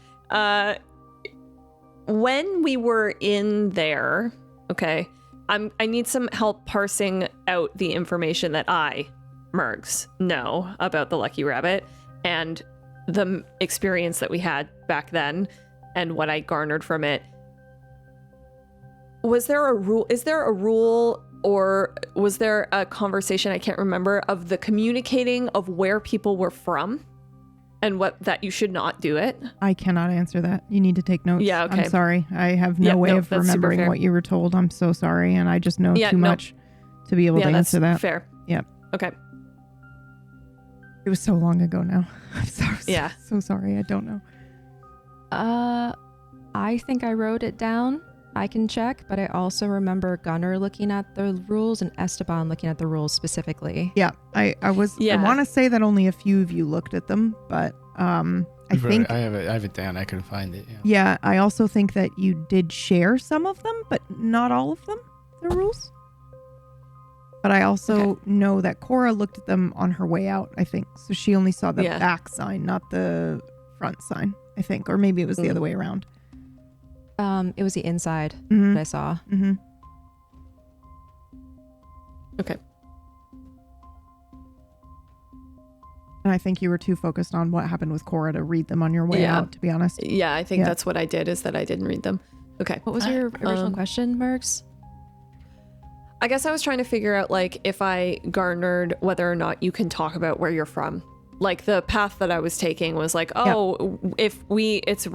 when we were in there, okay, I need some help parsing out the information that I, Mergs, know about the Lucky Rabbit and the experience that we had back then and what I garnered from it. Was there a rule? Is there a rule, or was there a conversation, I can't remember, of the communicating of where people were from? and what that you should not do it. I cannot answer that. You need to take notes. Yeah, okay. I'm sorry. I have no way of that's super remembering fair. what you were told. I'm so sorry. And I just know too much to be able to that's answer that. fair. Yep. Okay. It was so long ago now. I'm so sorry. I don't know. I think I wrote it down. I can check, but I also remember Gunnar looking at the rules and Esteban looking at the rules specifically. Yeah, I want to say that only a few of you looked at them, but I think I have it down. I can find it. Yeah, I also think that you did share some of them, but not all of them, the rules. But I also know that Cora looked at them on her way out, I think. So she only saw the back sign, not the front sign, I think. Or maybe it was the other way around. It was the inside that I saw. Mm-hmm. Okay. And I think you were too focused on what happened with Cora to read them on your way out, to be honest. Yeah, I think that's what I did, is that I didn't read them. Okay. What was your original question, Mergs? I guess I was trying to figure out, like, if I garnered whether or not you can talk about where you're from. Like, the path that I was taking was like, if it's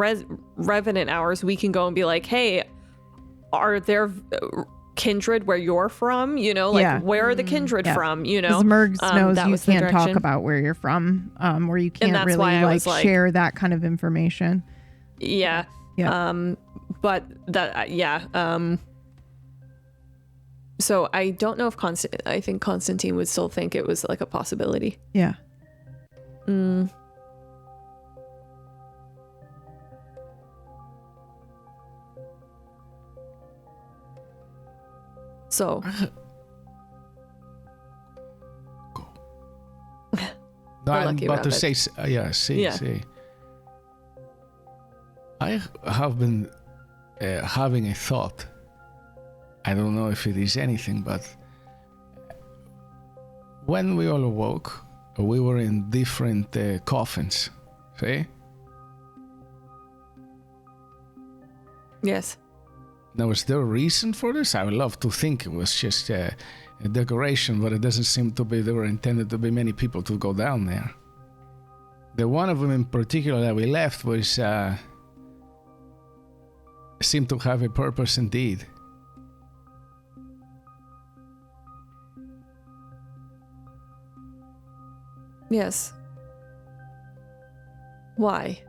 revenant hours, we can go and be like, hey, are there kindred where you're from? You know, like, where are the kindred from? You know, Mergs knows you can't talk direction. about where you're from, or you can't that's really why I like was like, share that kind of information. Yeah. But that, so I don't know if I think Constantine would still think it was like a possibility. Yeah. So. No, I'm lucky about to rabbit. say, I have been having a thought. I don't know if it is anything, but when we all awoke, we were in different coffins, see? Yes. Now, is there a reason for this? I would love to think it was just a decoration, but it doesn't seem to be. There were intended to be many people to go down there. The one of them in particular that we left was seemed to have a purpose indeed. Yes. Why?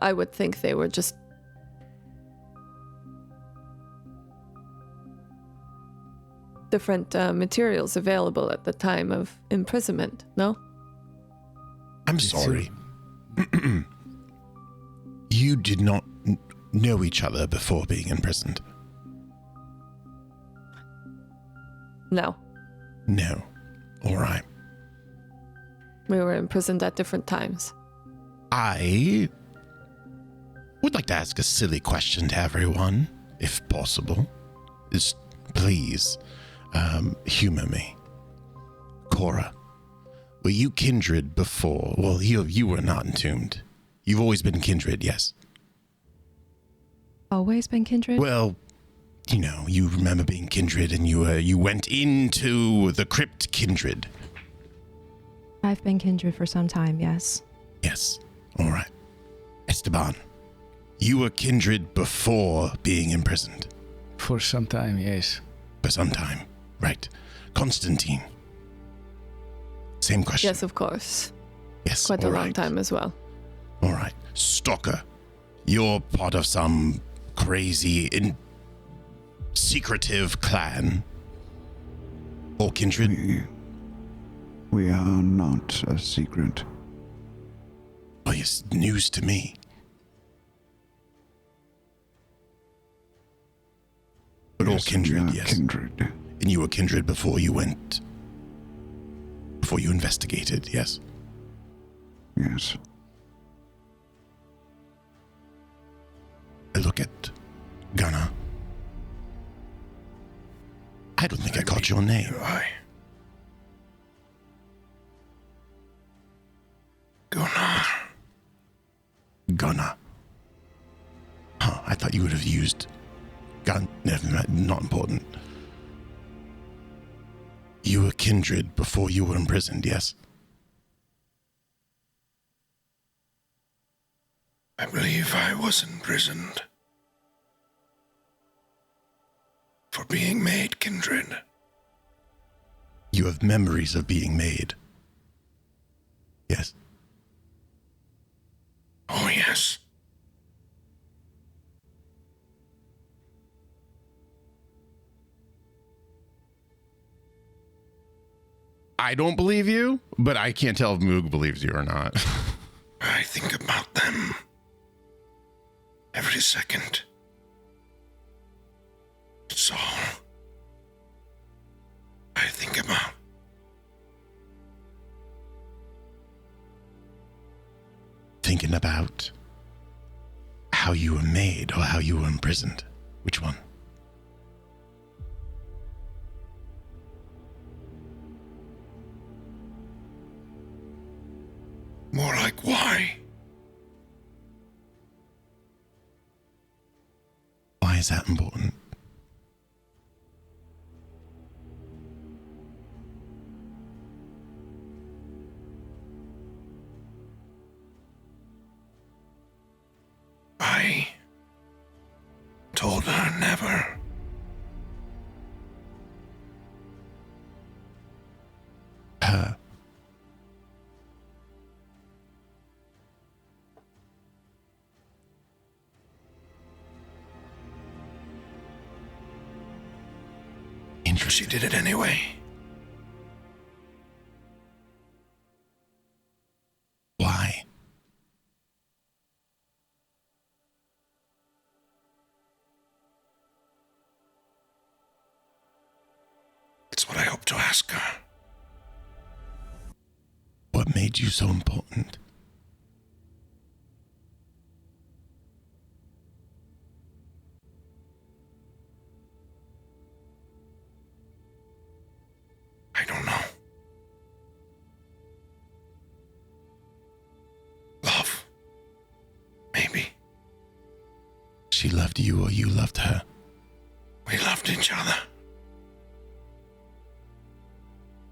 I would think they were just different materials available at the time of imprisonment, no? I'm sorry. You did not know each other before being imprisoned? No. No. All right. We were imprisoned at different times. I would like to ask a silly question to everyone, if possible. Just please, humor me. Cora, were you kindred before? Well, you were not entombed. You've always been kindred, yes? Always been kindred? Well, you know, you remember being kindred and you went into the crypt kindred. I've been kindred for some time, yes. Yes. All right. Esteban, you were kindred before being imprisoned. For some time, yes. For some time. Right. Constantine. Same question. Yes, of course. Yes. Quite a all long right. time as well. All right. Stalker, you're part of some crazy, secretive clan. Or kindred? We are not a secret. Oh, it's news to me. But all Yes, kindred, we are yes. kindred. And you were kindred before you investigated, yes? Yes. I look at Gunnar. I don't think I caught your name. Gunnar. Huh, I thought you would have used gun. Never mind, not important. You were kindred before you were imprisoned, yes? I believe I was imprisoned for being made, kindred. You have memories of being made. Yes. Oh, yes. I don't believe you, but I can't tell if Moog believes you or not. I think about them every second. It's all I think about. Thinking about how you were made or how you were imprisoned. Which one? More like why? Why is that important? I told her never. Her. She did it anyway. Why? It's what I hope to ask her. What made you so important? I don't know. Love. Maybe. She loved you or you loved her? We loved each other.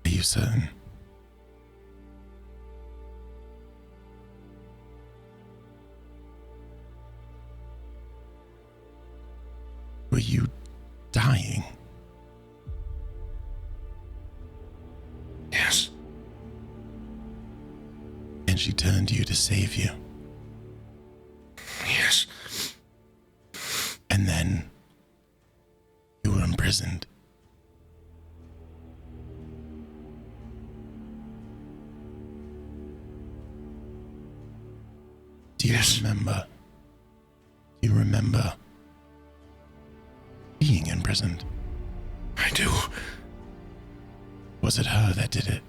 Are you certain? Were you dying? Yes. And she turned to you to save you. Yes. And then you were imprisoned. Do you remember? Do you remember being imprisoned? I do. Was it her that did it?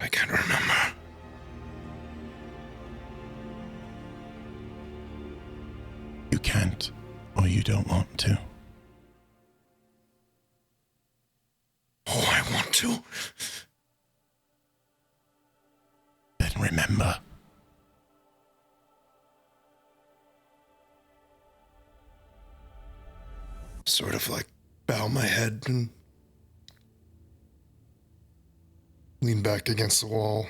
I can't remember. You can't, or you don't want to. Oh, I want to. Then remember. Sort of like bow my head and lean back against the wall.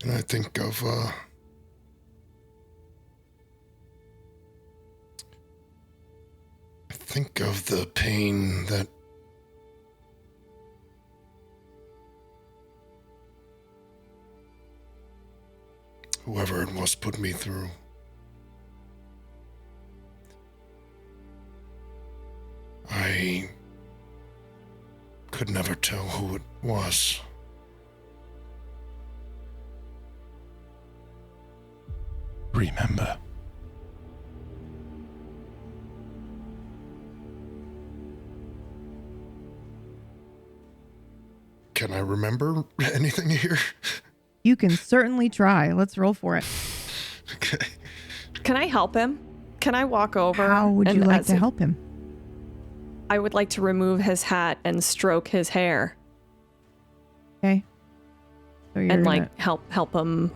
And I think of, the pain that whoever it was put me through. I could never tell who it was. Remember. Can I remember anything here? You can certainly try. Let's roll for it. Okay. Can I help him? Can I walk over? How would you and like to help him? I would like to remove his hat and stroke his hair Okay. So you're and gonna- help him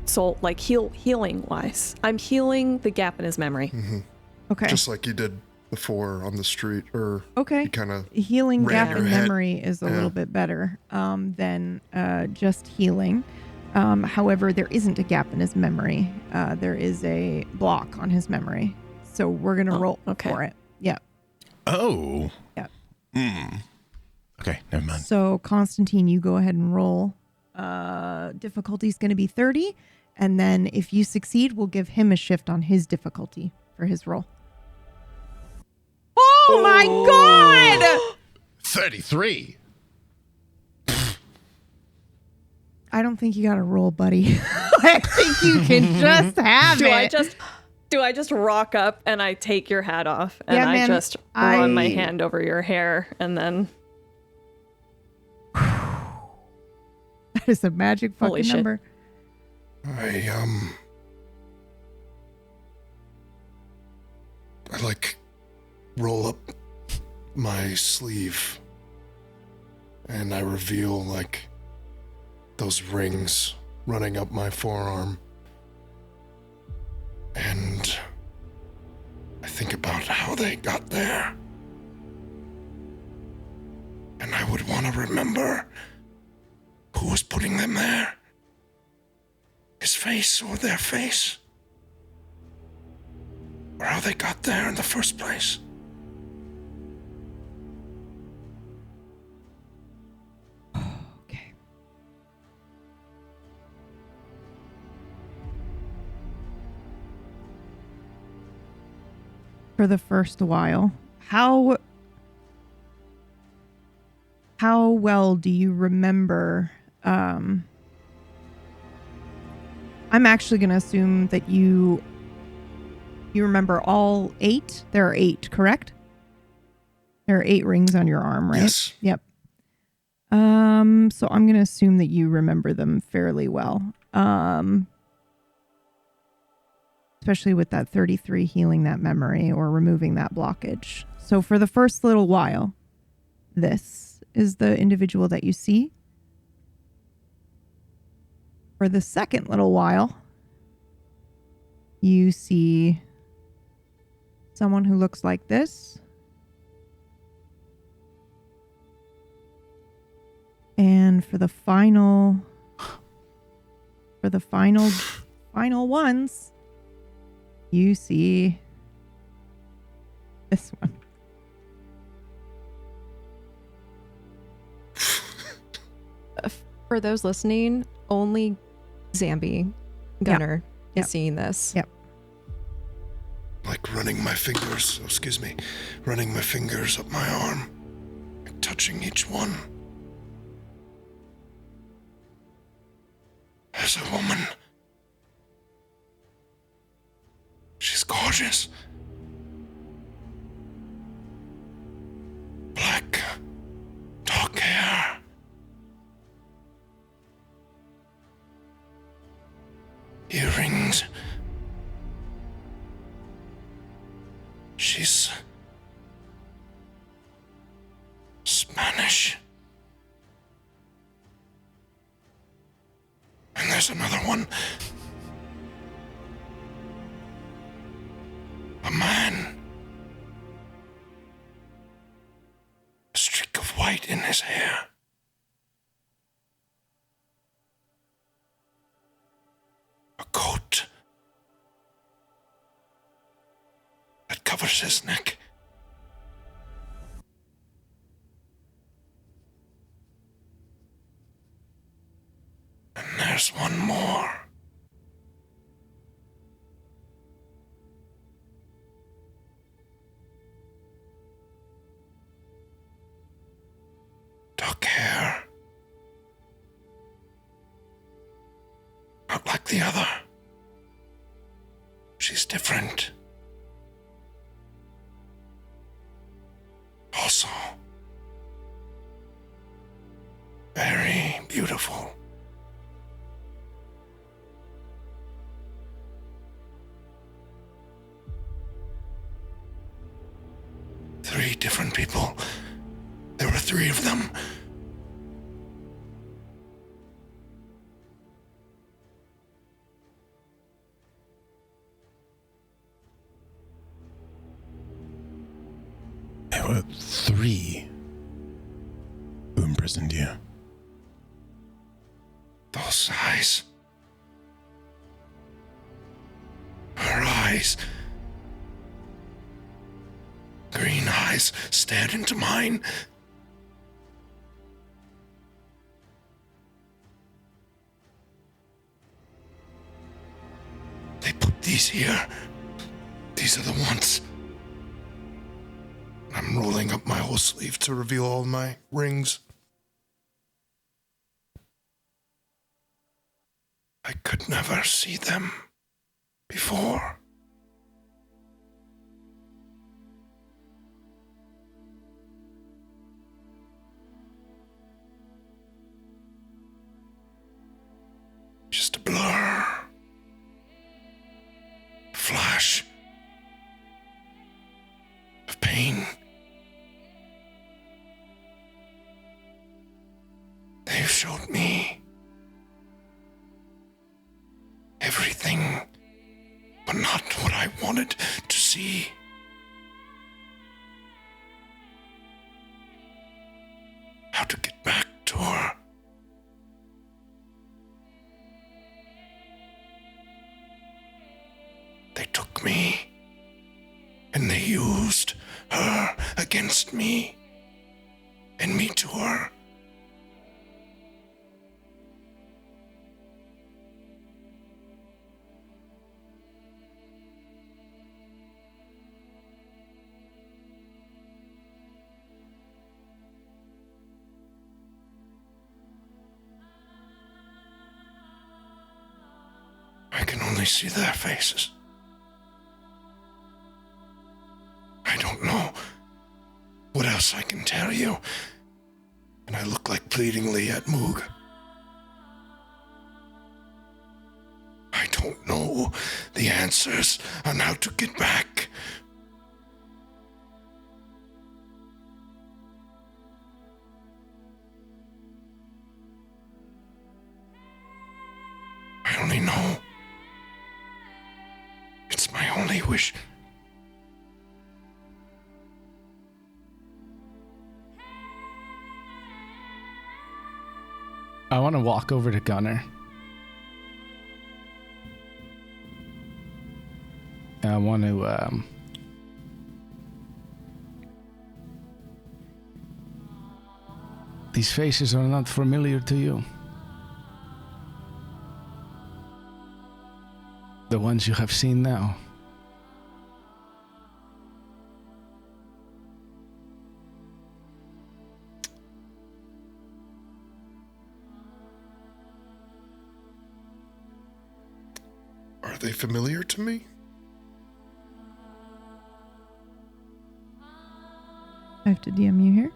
soul healing wise. I'm healing the gap in his memory. okay. Just like you did before on the street, or Okay. you kind of Healing ran gap your in head. memory is a Yeah. little bit better than just healing. However, there isn't a gap in his memory. There is a block on his memory. So we're going to roll for it. Yeah. Oh. Yeah. Okay, never mind. So, Constantine, you go ahead and roll. Difficulty is going to be 30. And then if you succeed, we'll give him a shift on his difficulty for his roll. Oh my God! 33. I don't think you got to roll, buddy. I think you can just have it. Do I just rock up and I take your hat off and Yeah, I man, just run my hand over your hair and then That is a magic Holy fucking shit. number. I like roll up my sleeve and I reveal like those rings running up my forearm. And I think about how they got there. And I would want to remember who was putting them there. His face or their face. Or how they got there in the first place. Okay. For the first while, how well do you remember? I'm actually going to assume that you remember all 8. There are 8, correct? There are 8 rings on your arm, right? Yes. Yep. So I'm going to assume that you remember them fairly well. Especially with that 33 healing that memory or removing that blockage. So for the first little while, this is the individual that you see. For the second little while, you see someone who looks like this. And for the final ones, you see this one. For those listening, only Zambi Gunner Yep. is seeing this. Yep. Like running my fingers up my arm, like touching each one. There's a woman. She's gorgeous. Black, dark hair. Earrings. She's Spanish. And there's another one. A man. A streak of white in his hair. A coat that covers his neck. And there's one more. Dark hair. Not like the other. She's different. Also, very beautiful. Three different people. There were 3 of them. There were 3 who imprisoned you. Those eyes. Her eyes. Green eyes stared into mine. They put these here. These are the ones. I'm rolling up my whole sleeve to reveal all my rings. I could never see them before. Just a blur. Flash. Of pain. They've showed me everything, but not what I wanted to see. How to get back to her. They took me, and they used her against me, and me to her. I can only see their faces. I don't know what else I can tell you. And I look like pleadingly at Moog. I don't know the answers on how to get back. I only know it's my only wish. I want to walk over to Gunnar. I want to these faces are not familiar to you. The ones you have seen now. Are they familiar to me? I have to DM you here.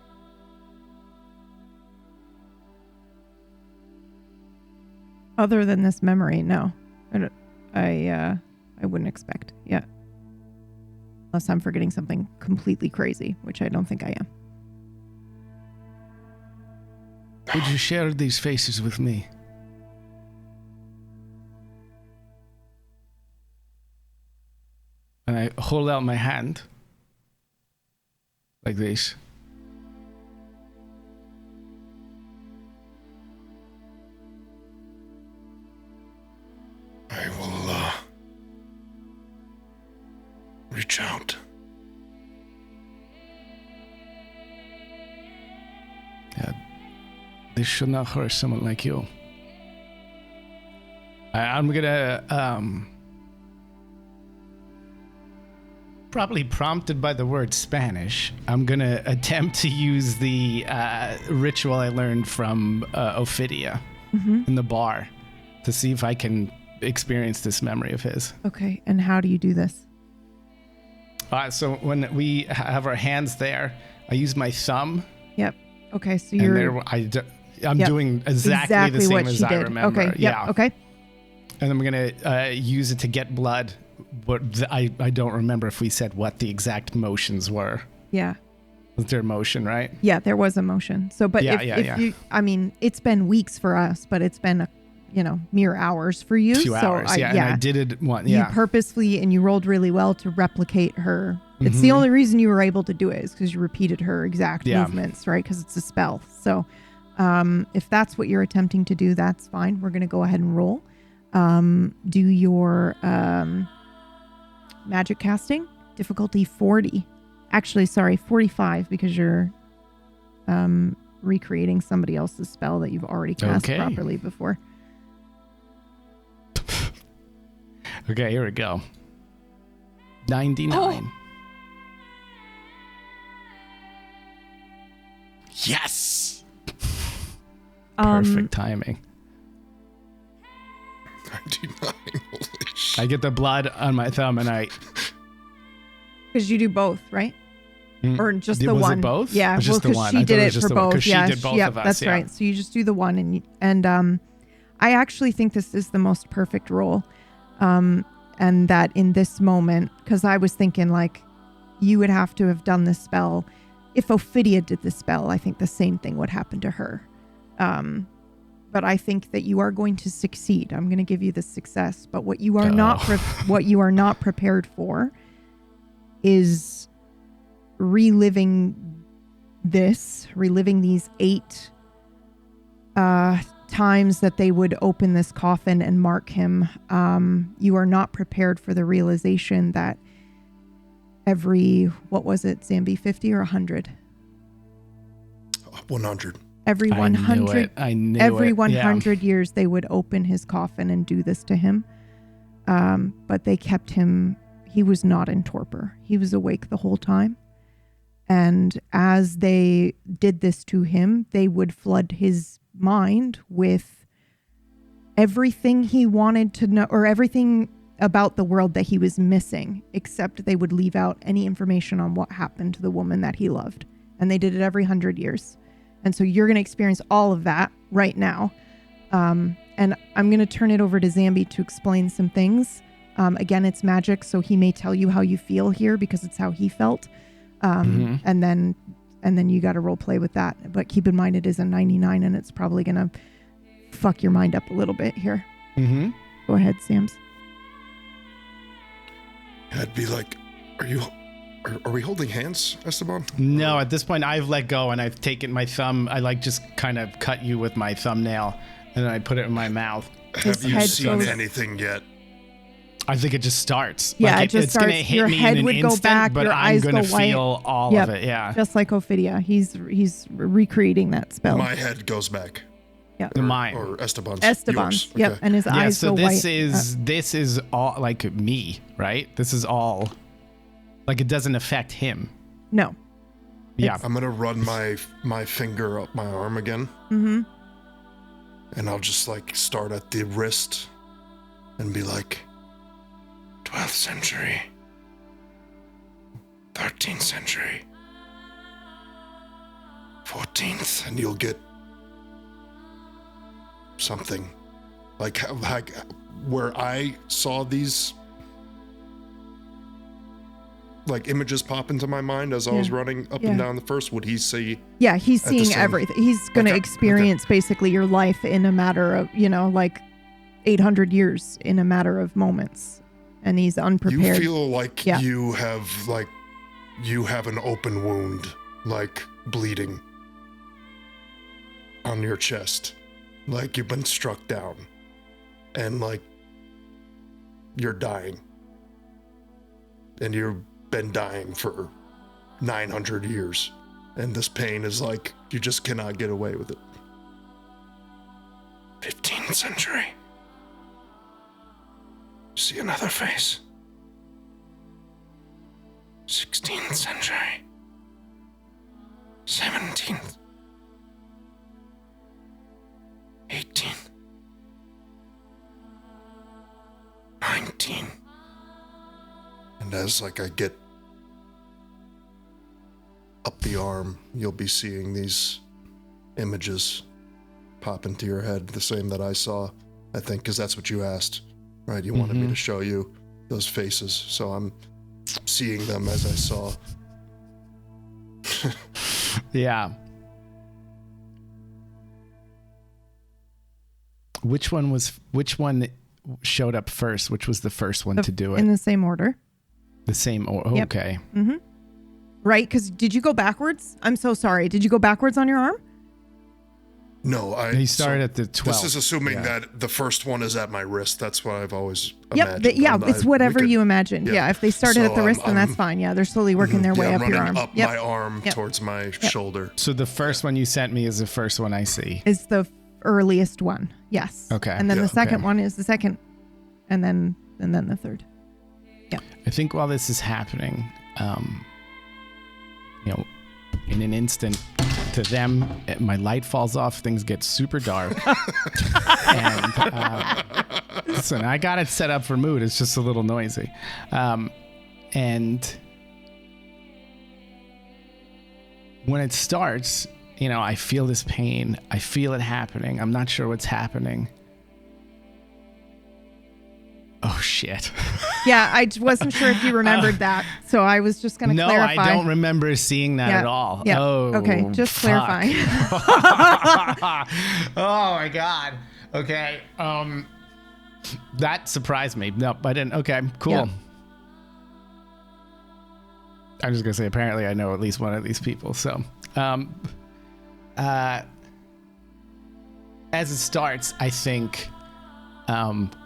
Other than this memory, no. I wouldn't expect. Yeah. Unless I'm forgetting something completely crazy, which I don't think I am. Would you share these faces with me? And I hold out my hand. Like this. I will, reach out. Yeah. This should not hurt someone like you. I'm gonna, probably prompted by the word Spanish, I'm gonna attempt to use the ritual I learned from Ophidia in the bar to see if I can experience this memory of his. Okay, and how do you do this? So when we have our hands there, I use my thumb. Yep. Okay, so And you're... there, I'm doing exactly the same what as she I did. remember. Okay, yeah. okay. And I'm gonna use it to get blood. But I don't remember if we said what the exact motions were. Yeah. Was there motion, right? Yeah, there was a motion. So, but Yeah, if yeah. you, I mean, it's been weeks for us, but it's been, mere hours for you. A few hours, yeah. And I did it one, You yeah. purposely, and you rolled really well to replicate her It's the only reason you were able to do it is because you repeated her exact Yeah. movements, right? Because it's a spell. So if that's what you're attempting to do, that's fine. We're going to go ahead and roll. Do your magic casting. Difficulty 40. Actually, sorry, 45 because you're recreating somebody else's spell that you've already cast Okay. properly before. Okay, here we go. 99. Yes. Perfect timing. 99. Holy shit. I get the blood on my thumb and I. Because you do both, right? Or just the was one? it both? Yeah, It was well, just the because one. I she thought did it it was just for the one, both. 'cause she Yeah, did both yep, of us, that's yeah. right. So you just do the one, and I actually think this is the most perfect roll, and that in this moment, because I was thinking like, you would have to have done this spell. If Ophidia did this spell, I think the same thing would happen to her. But I think that you are going to succeed. I'm going to give you the success. But what you are not prepared for is reliving these 8 times that they would open this coffin and mark him. You are not prepared for the realization that every, what was it, Zambi, 50 or 100? 100. Every 100, I knew it. every Yeah. 100 years they would open his coffin and do this to him. But they kept him, he was not in torpor. He was awake the whole time. And as they did this to him, they would flood his mind with everything he wanted to know, or everything about the world that he was missing, except they would leave out any information on what happened to the woman that he loved. And they did it every 100 years. And so you're going to experience all of that right now. And I'm going to turn it over to Zambi to explain some things. Again, it's magic, so he may tell you how you feel here because it's how he felt. And then you got to role play with that. But keep in mind, it is a 99, and it's probably going to fuck your mind up a little bit here. Go ahead, Sams. I'd be like, are we holding hands, Esteban? No, at this point I've let go and I've taken my thumb. I like just kind of cut you with my thumbnail and then I put it in my mouth. Have you head seen goes- anything yet? I think it just starts. Yeah, Like it just it's gonna starts. hit Your me head in an would go instant, back, but your I'm eyes gonna go white. feel all Yep. of it. Yeah. Just like Ophidia. He's recreating that spell. My head goes back. Mine. Or Esteban's. Esteban's. Yours. Yep. Okay. And his Yeah, eyes so go this white. this is all like me, right? This is all like it doesn't affect him. No. Yeah. I'm gonna run my finger up my arm again. Mm-hmm. And I'll just like start at the wrist and be like, 12th century, 13th century, 14th, and you'll get something like where I saw these like images pop into my mind as I was running up and down the first. Would he see? Yeah, he's at the seeing same- everything. He's going to Okay, experience basically your life in a matter of, like 800 years in a matter of moments. And he's unprepared. You feel like Yeah. you have an open wound, like bleeding on your chest, like you've been struck down, and like you're dying, and you've been dying for 900 years, and this pain is like you just cannot get away with it. 15th century. See another face. 16th century. 17th. 18th. 19. And as like I get up the arm, you'll be seeing these images pop into your head, the same that I saw, I think, because that's what you asked. Right, you wanted me to show you those faces, so I'm seeing them as I saw. Yeah. Which one showed up first? Which was the first one to do it? In the same order. The same. Yep. Okay. Mm-hmm. Right? Because did you go backwards? I'm so sorry. Did you go backwards on your arm? No, He started at the 12. This is assuming that the first one is at my wrist. That's what I've always Yep. imagined. It's whatever you imagine. Yeah. If they started at the wrist, then that's fine. Yeah. They're slowly working their way I'm up your running arm. up my arm towards my shoulder. So the first one you sent me is the first one I see. Is the earliest one. Yes. Okay. And then the second one is the second. And then the third. Yeah. I think while this is happening, in an instant, to them, my light falls off. Things get super dark. And listen, I got it set up for mood. It's just a little noisy. And when it starts, I feel this pain. I feel it happening. I'm not sure what's happening. Oh, shit. Yeah, I wasn't sure if you remembered that, so I was just going to clarify. No, I don't remember seeing that at all. Yeah. Oh, okay, just fuck. clarifying. Oh, my God. Okay. That surprised me. No, I didn't. Okay, cool. Yeah. I'm just going to say, apparently I know at least one of these people, so... as it starts, I think...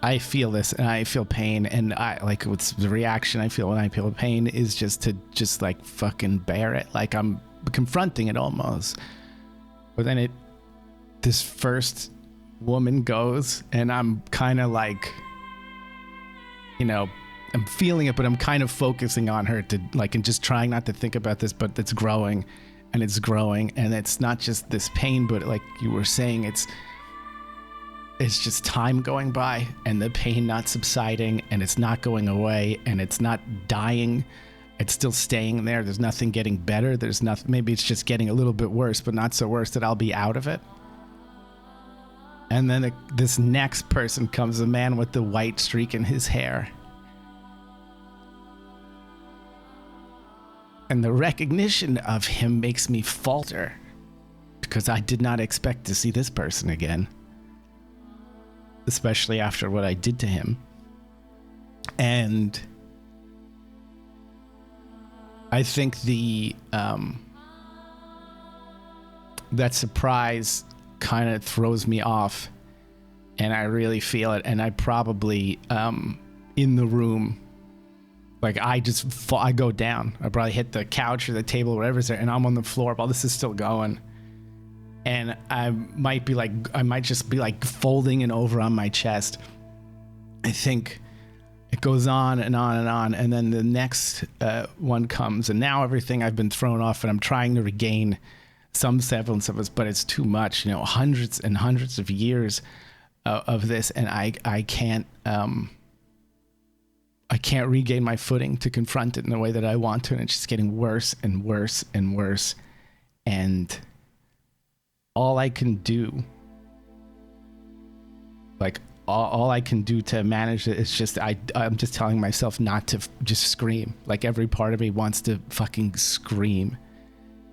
I feel this and I feel pain, and what's the reaction I feel when I feel pain is just to fucking bear it. Like I'm confronting it almost. But then this first woman goes, and I'm kind of like, I'm feeling it, but I'm kind of focusing on her and just trying not to think about this, but it's growing and it's growing. And it's not just this pain, but like you were saying, it's just time going by and the pain not subsiding, and it's not going away, and it's not dying. It's still staying there. There's nothing getting better. There's nothing. Maybe it's just getting a little bit worse, but not so worse that I'll be out of it. And then this next person comes, a man with the white streak in his hair. And the recognition of him makes me falter, because I did not expect to see this person again. Especially after what I did to him. And I think that surprise kind of throws me off, and I really feel it. And I probably, in the room, like I go down. I probably hit the couch or the table or whatever's there, and I'm on the floor while this is still going. And I might just be like folding it over on my chest. I think it goes on and on and on. And then the next one comes, and now everything I've been thrown off, and I'm trying to regain some semblance of it, but it's too much, hundreds and hundreds of years of this. And I can't regain my footing to confront it in the way that I want to. And it's just getting worse and worse and worse. And all I can do, all I can do to manage it is just, I'm just telling myself not to just scream. Like every part of me wants to fucking scream.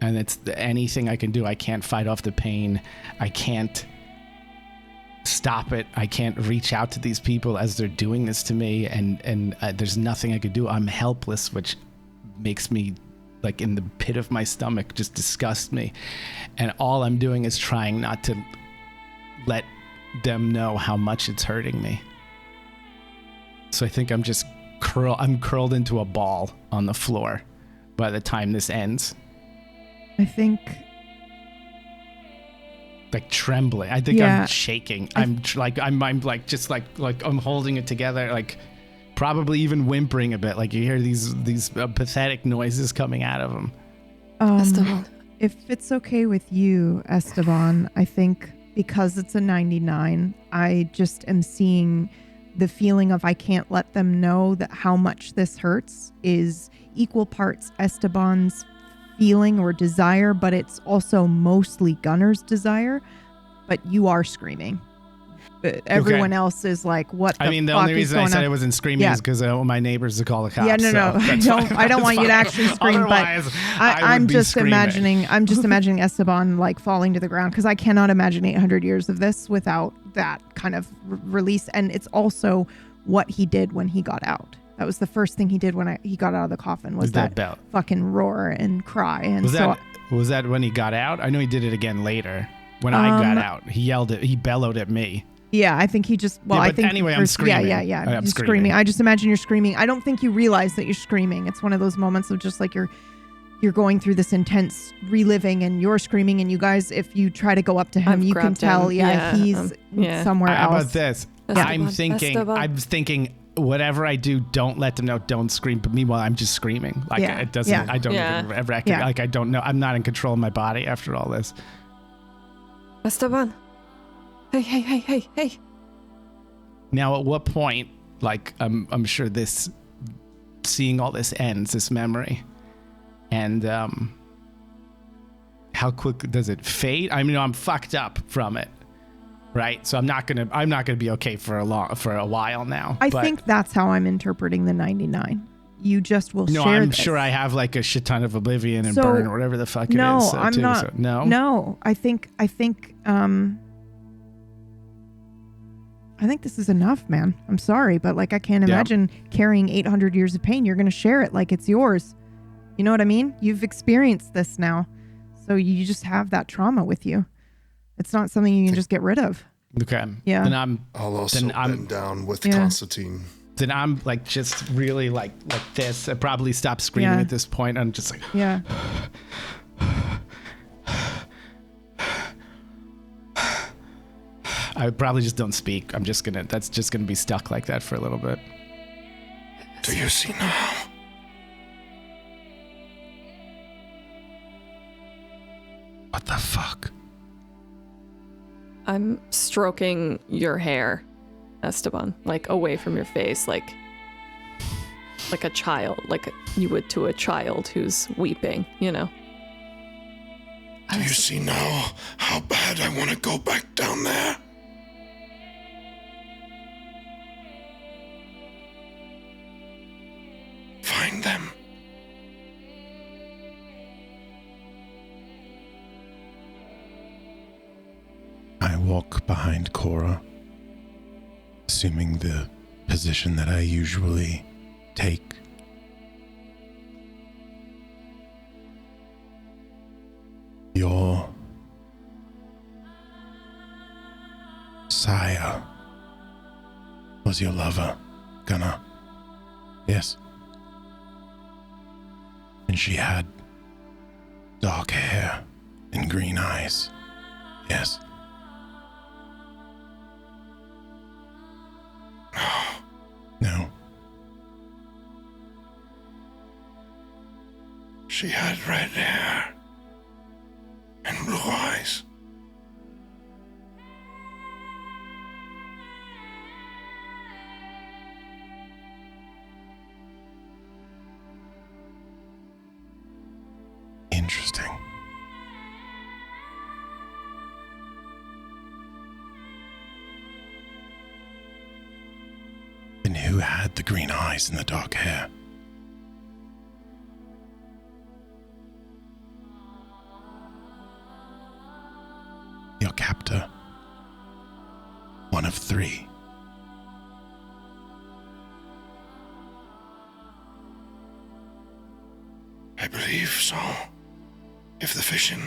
And it's anything I can do. I can't fight off the pain. I can't stop it. I can't reach out to these people as they're doing this to me. And there's nothing I could do. I'm helpless, which makes me, like in the pit of my stomach, just disgust me. And all I'm doing is trying not to let them know how much it's hurting me. So I think I'm just curled into a ball on the floor by the time this ends. I think like trembling. I think I'm shaking. I'm holding it together, like probably even whimpering a bit. Like you hear these pathetic noises coming out of him. Esteban. If it's okay with you, Esteban, I think because it's a 99, I just am seeing the feeling of I can't let them know that how much this hurts is equal parts Esteban's feeling or desire, but it's also mostly Gunner's desire. But you are screaming. But everyone else is like, what the fuck is going on? The only reason I said I wasn't screaming is because I don't want my neighbors to call the cops. Yeah, no. I don't want you to actually scream, but I'm just imagining Esteban like falling to the ground, because I cannot imagine 800 years of this without that kind of release. And it's also what he did when he got out. That was the first thing he did when he got out of the coffin was that bell. fucking roar and cry. And Was that when he got out? I know he did it again later. When I got out, he bellowed at me. Yeah, I think he just. Well, Yeah, I but think anyway, I'm screaming. Yeah. I'm You're screaming. screaming. I just imagine you're screaming. I don't think you realize that you're screaming. It's one of those moments of just like you're going through this intense reliving, and you're screaming. And you guys, if you try to go up to him, I've you can grabbed tell. him. Yeah, he's somewhere How else. about this? Esteban, I'm thinking. Whatever I do, don't let them know. Don't scream. But meanwhile, I'm just screaming. Like Yeah. it doesn't. Yeah. I don't Yeah. even ever activate. Yeah. Like I don't know. I'm not in control of my body after all this. Esteban. Hey. Now, at what point? Like I'm sure seeing all this ends. This memory, and how quick does it fade? I mean, I'm fucked up from it. Right, so I'm not gonna be okay for a while now. I think that's how I'm interpreting the 99. You just will No, share I'm this. sure I have like a shit ton of oblivion and So, burn or whatever the fuck it is. No, So I'm too, not. so- no. No, I think this is enough, man. I'm sorry, but like I can't Yeah. imagine carrying 800 years of pain. You're going to share it like it's yours. You know what I mean? You've experienced this now. So you just have that trauma with you. It's not something you can just get rid of. Okay. Yeah. Then I'll also bend down with Yeah. Constantine. I'm like just really like this. I probably stop screaming Yeah. at this point. I'm just like, Yeah. I probably just don't speak. That's just gonna be stuck like that for a little bit. Do you see now? What the fuck? I'm stroking your hair, Esteban, like away from your face, like a child, like you would to a child who's weeping, you know. Do you see now how bad I want to go back down there? Find them. I walk behind Cora, assuming the position that I usually take. Your sire was your lover, Gunnar. Yes. And she had dark hair and green eyes. Yes. No. She had red hair and blue eyes. Interesting. And who had the green eyes and the dark hair? Your captor. One of three. I believe so. If the vision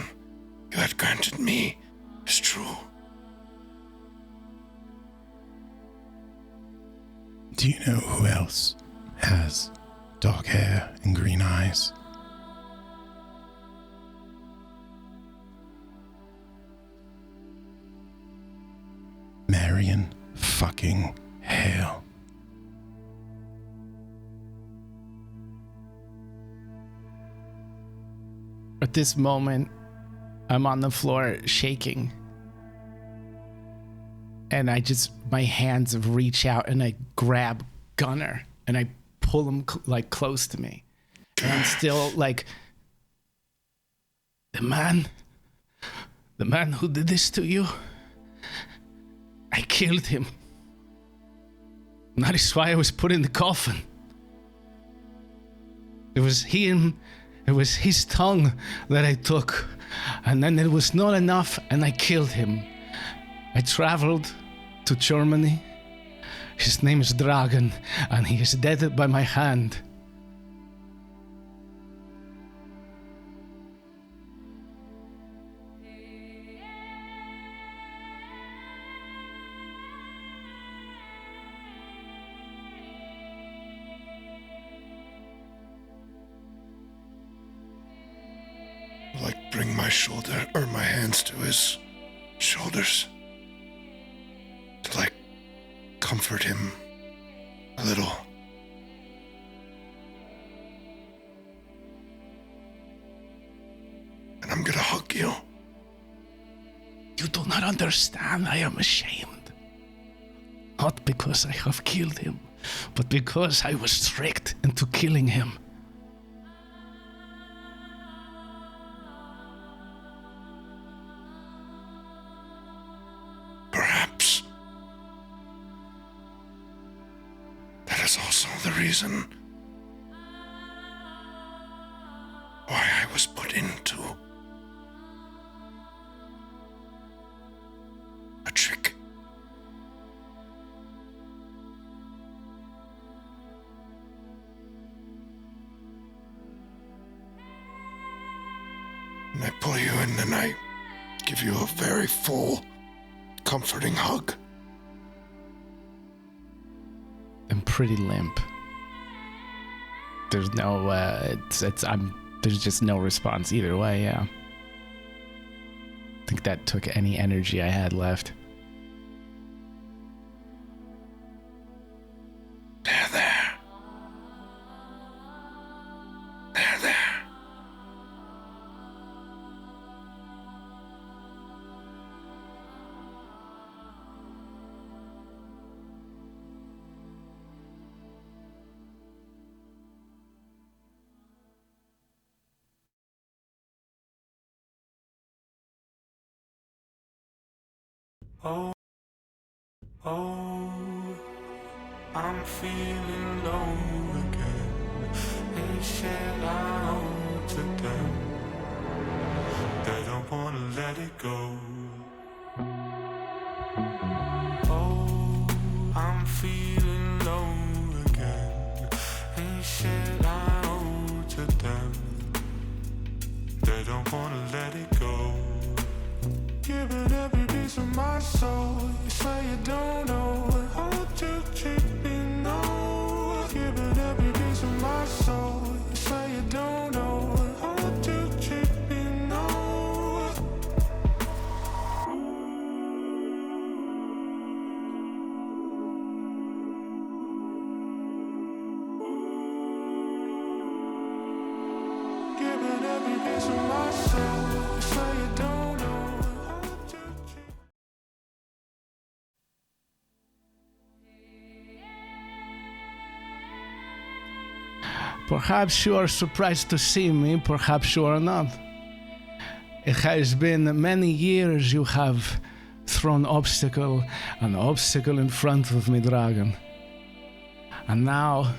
you had granted me is true. Do you know who else has dark hair and green eyes? Marion fucking Hale. At this moment, I'm on the floor shaking. And my hands reach out and I grab Gunnar and I pull him like close to me. And I'm still like, the man who did this to you, I killed him. And that is why I was put in the coffin. It was his tongue that I took, and then it was not enough, and I killed him. I traveled to Germany, His name is Dragon, and he is dead by my hand. Like, bring my shoulder, or my hands to his shoulders. To, like, comfort him a little. And I'm gonna hug you. You do not understand. I am ashamed. Not because I have killed him, but because I was tricked into killing him. Perhaps that is also the reason why I was put into a trick. And I pull you in and I give you a very full, comforting hug. I'm pretty limp. There's no, there's just no response either way, yeah. I think that took any energy I had left. There. There. Oh, I'm feeling low again. They said I owe to them. They don't wanna let it go. Oh, I'm feeling low again. They said I owe to them. They don't wanna let it go. Giving every piece of my soul. You say you don't know how to treat me, no. Giving every piece of my soul. You say you don't know how to treat me, no. Giving every piece of my soul. You say you don't know. Perhaps you are surprised to see me, perhaps you are not. It has been many years you have thrown obstacle in front of me, Dragon. And now,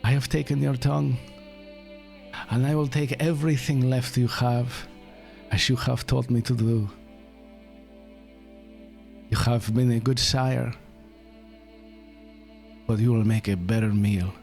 I have taken your tongue, and I will take everything left you have, as you have taught me to do. You have been a good sire, but you will make a better meal.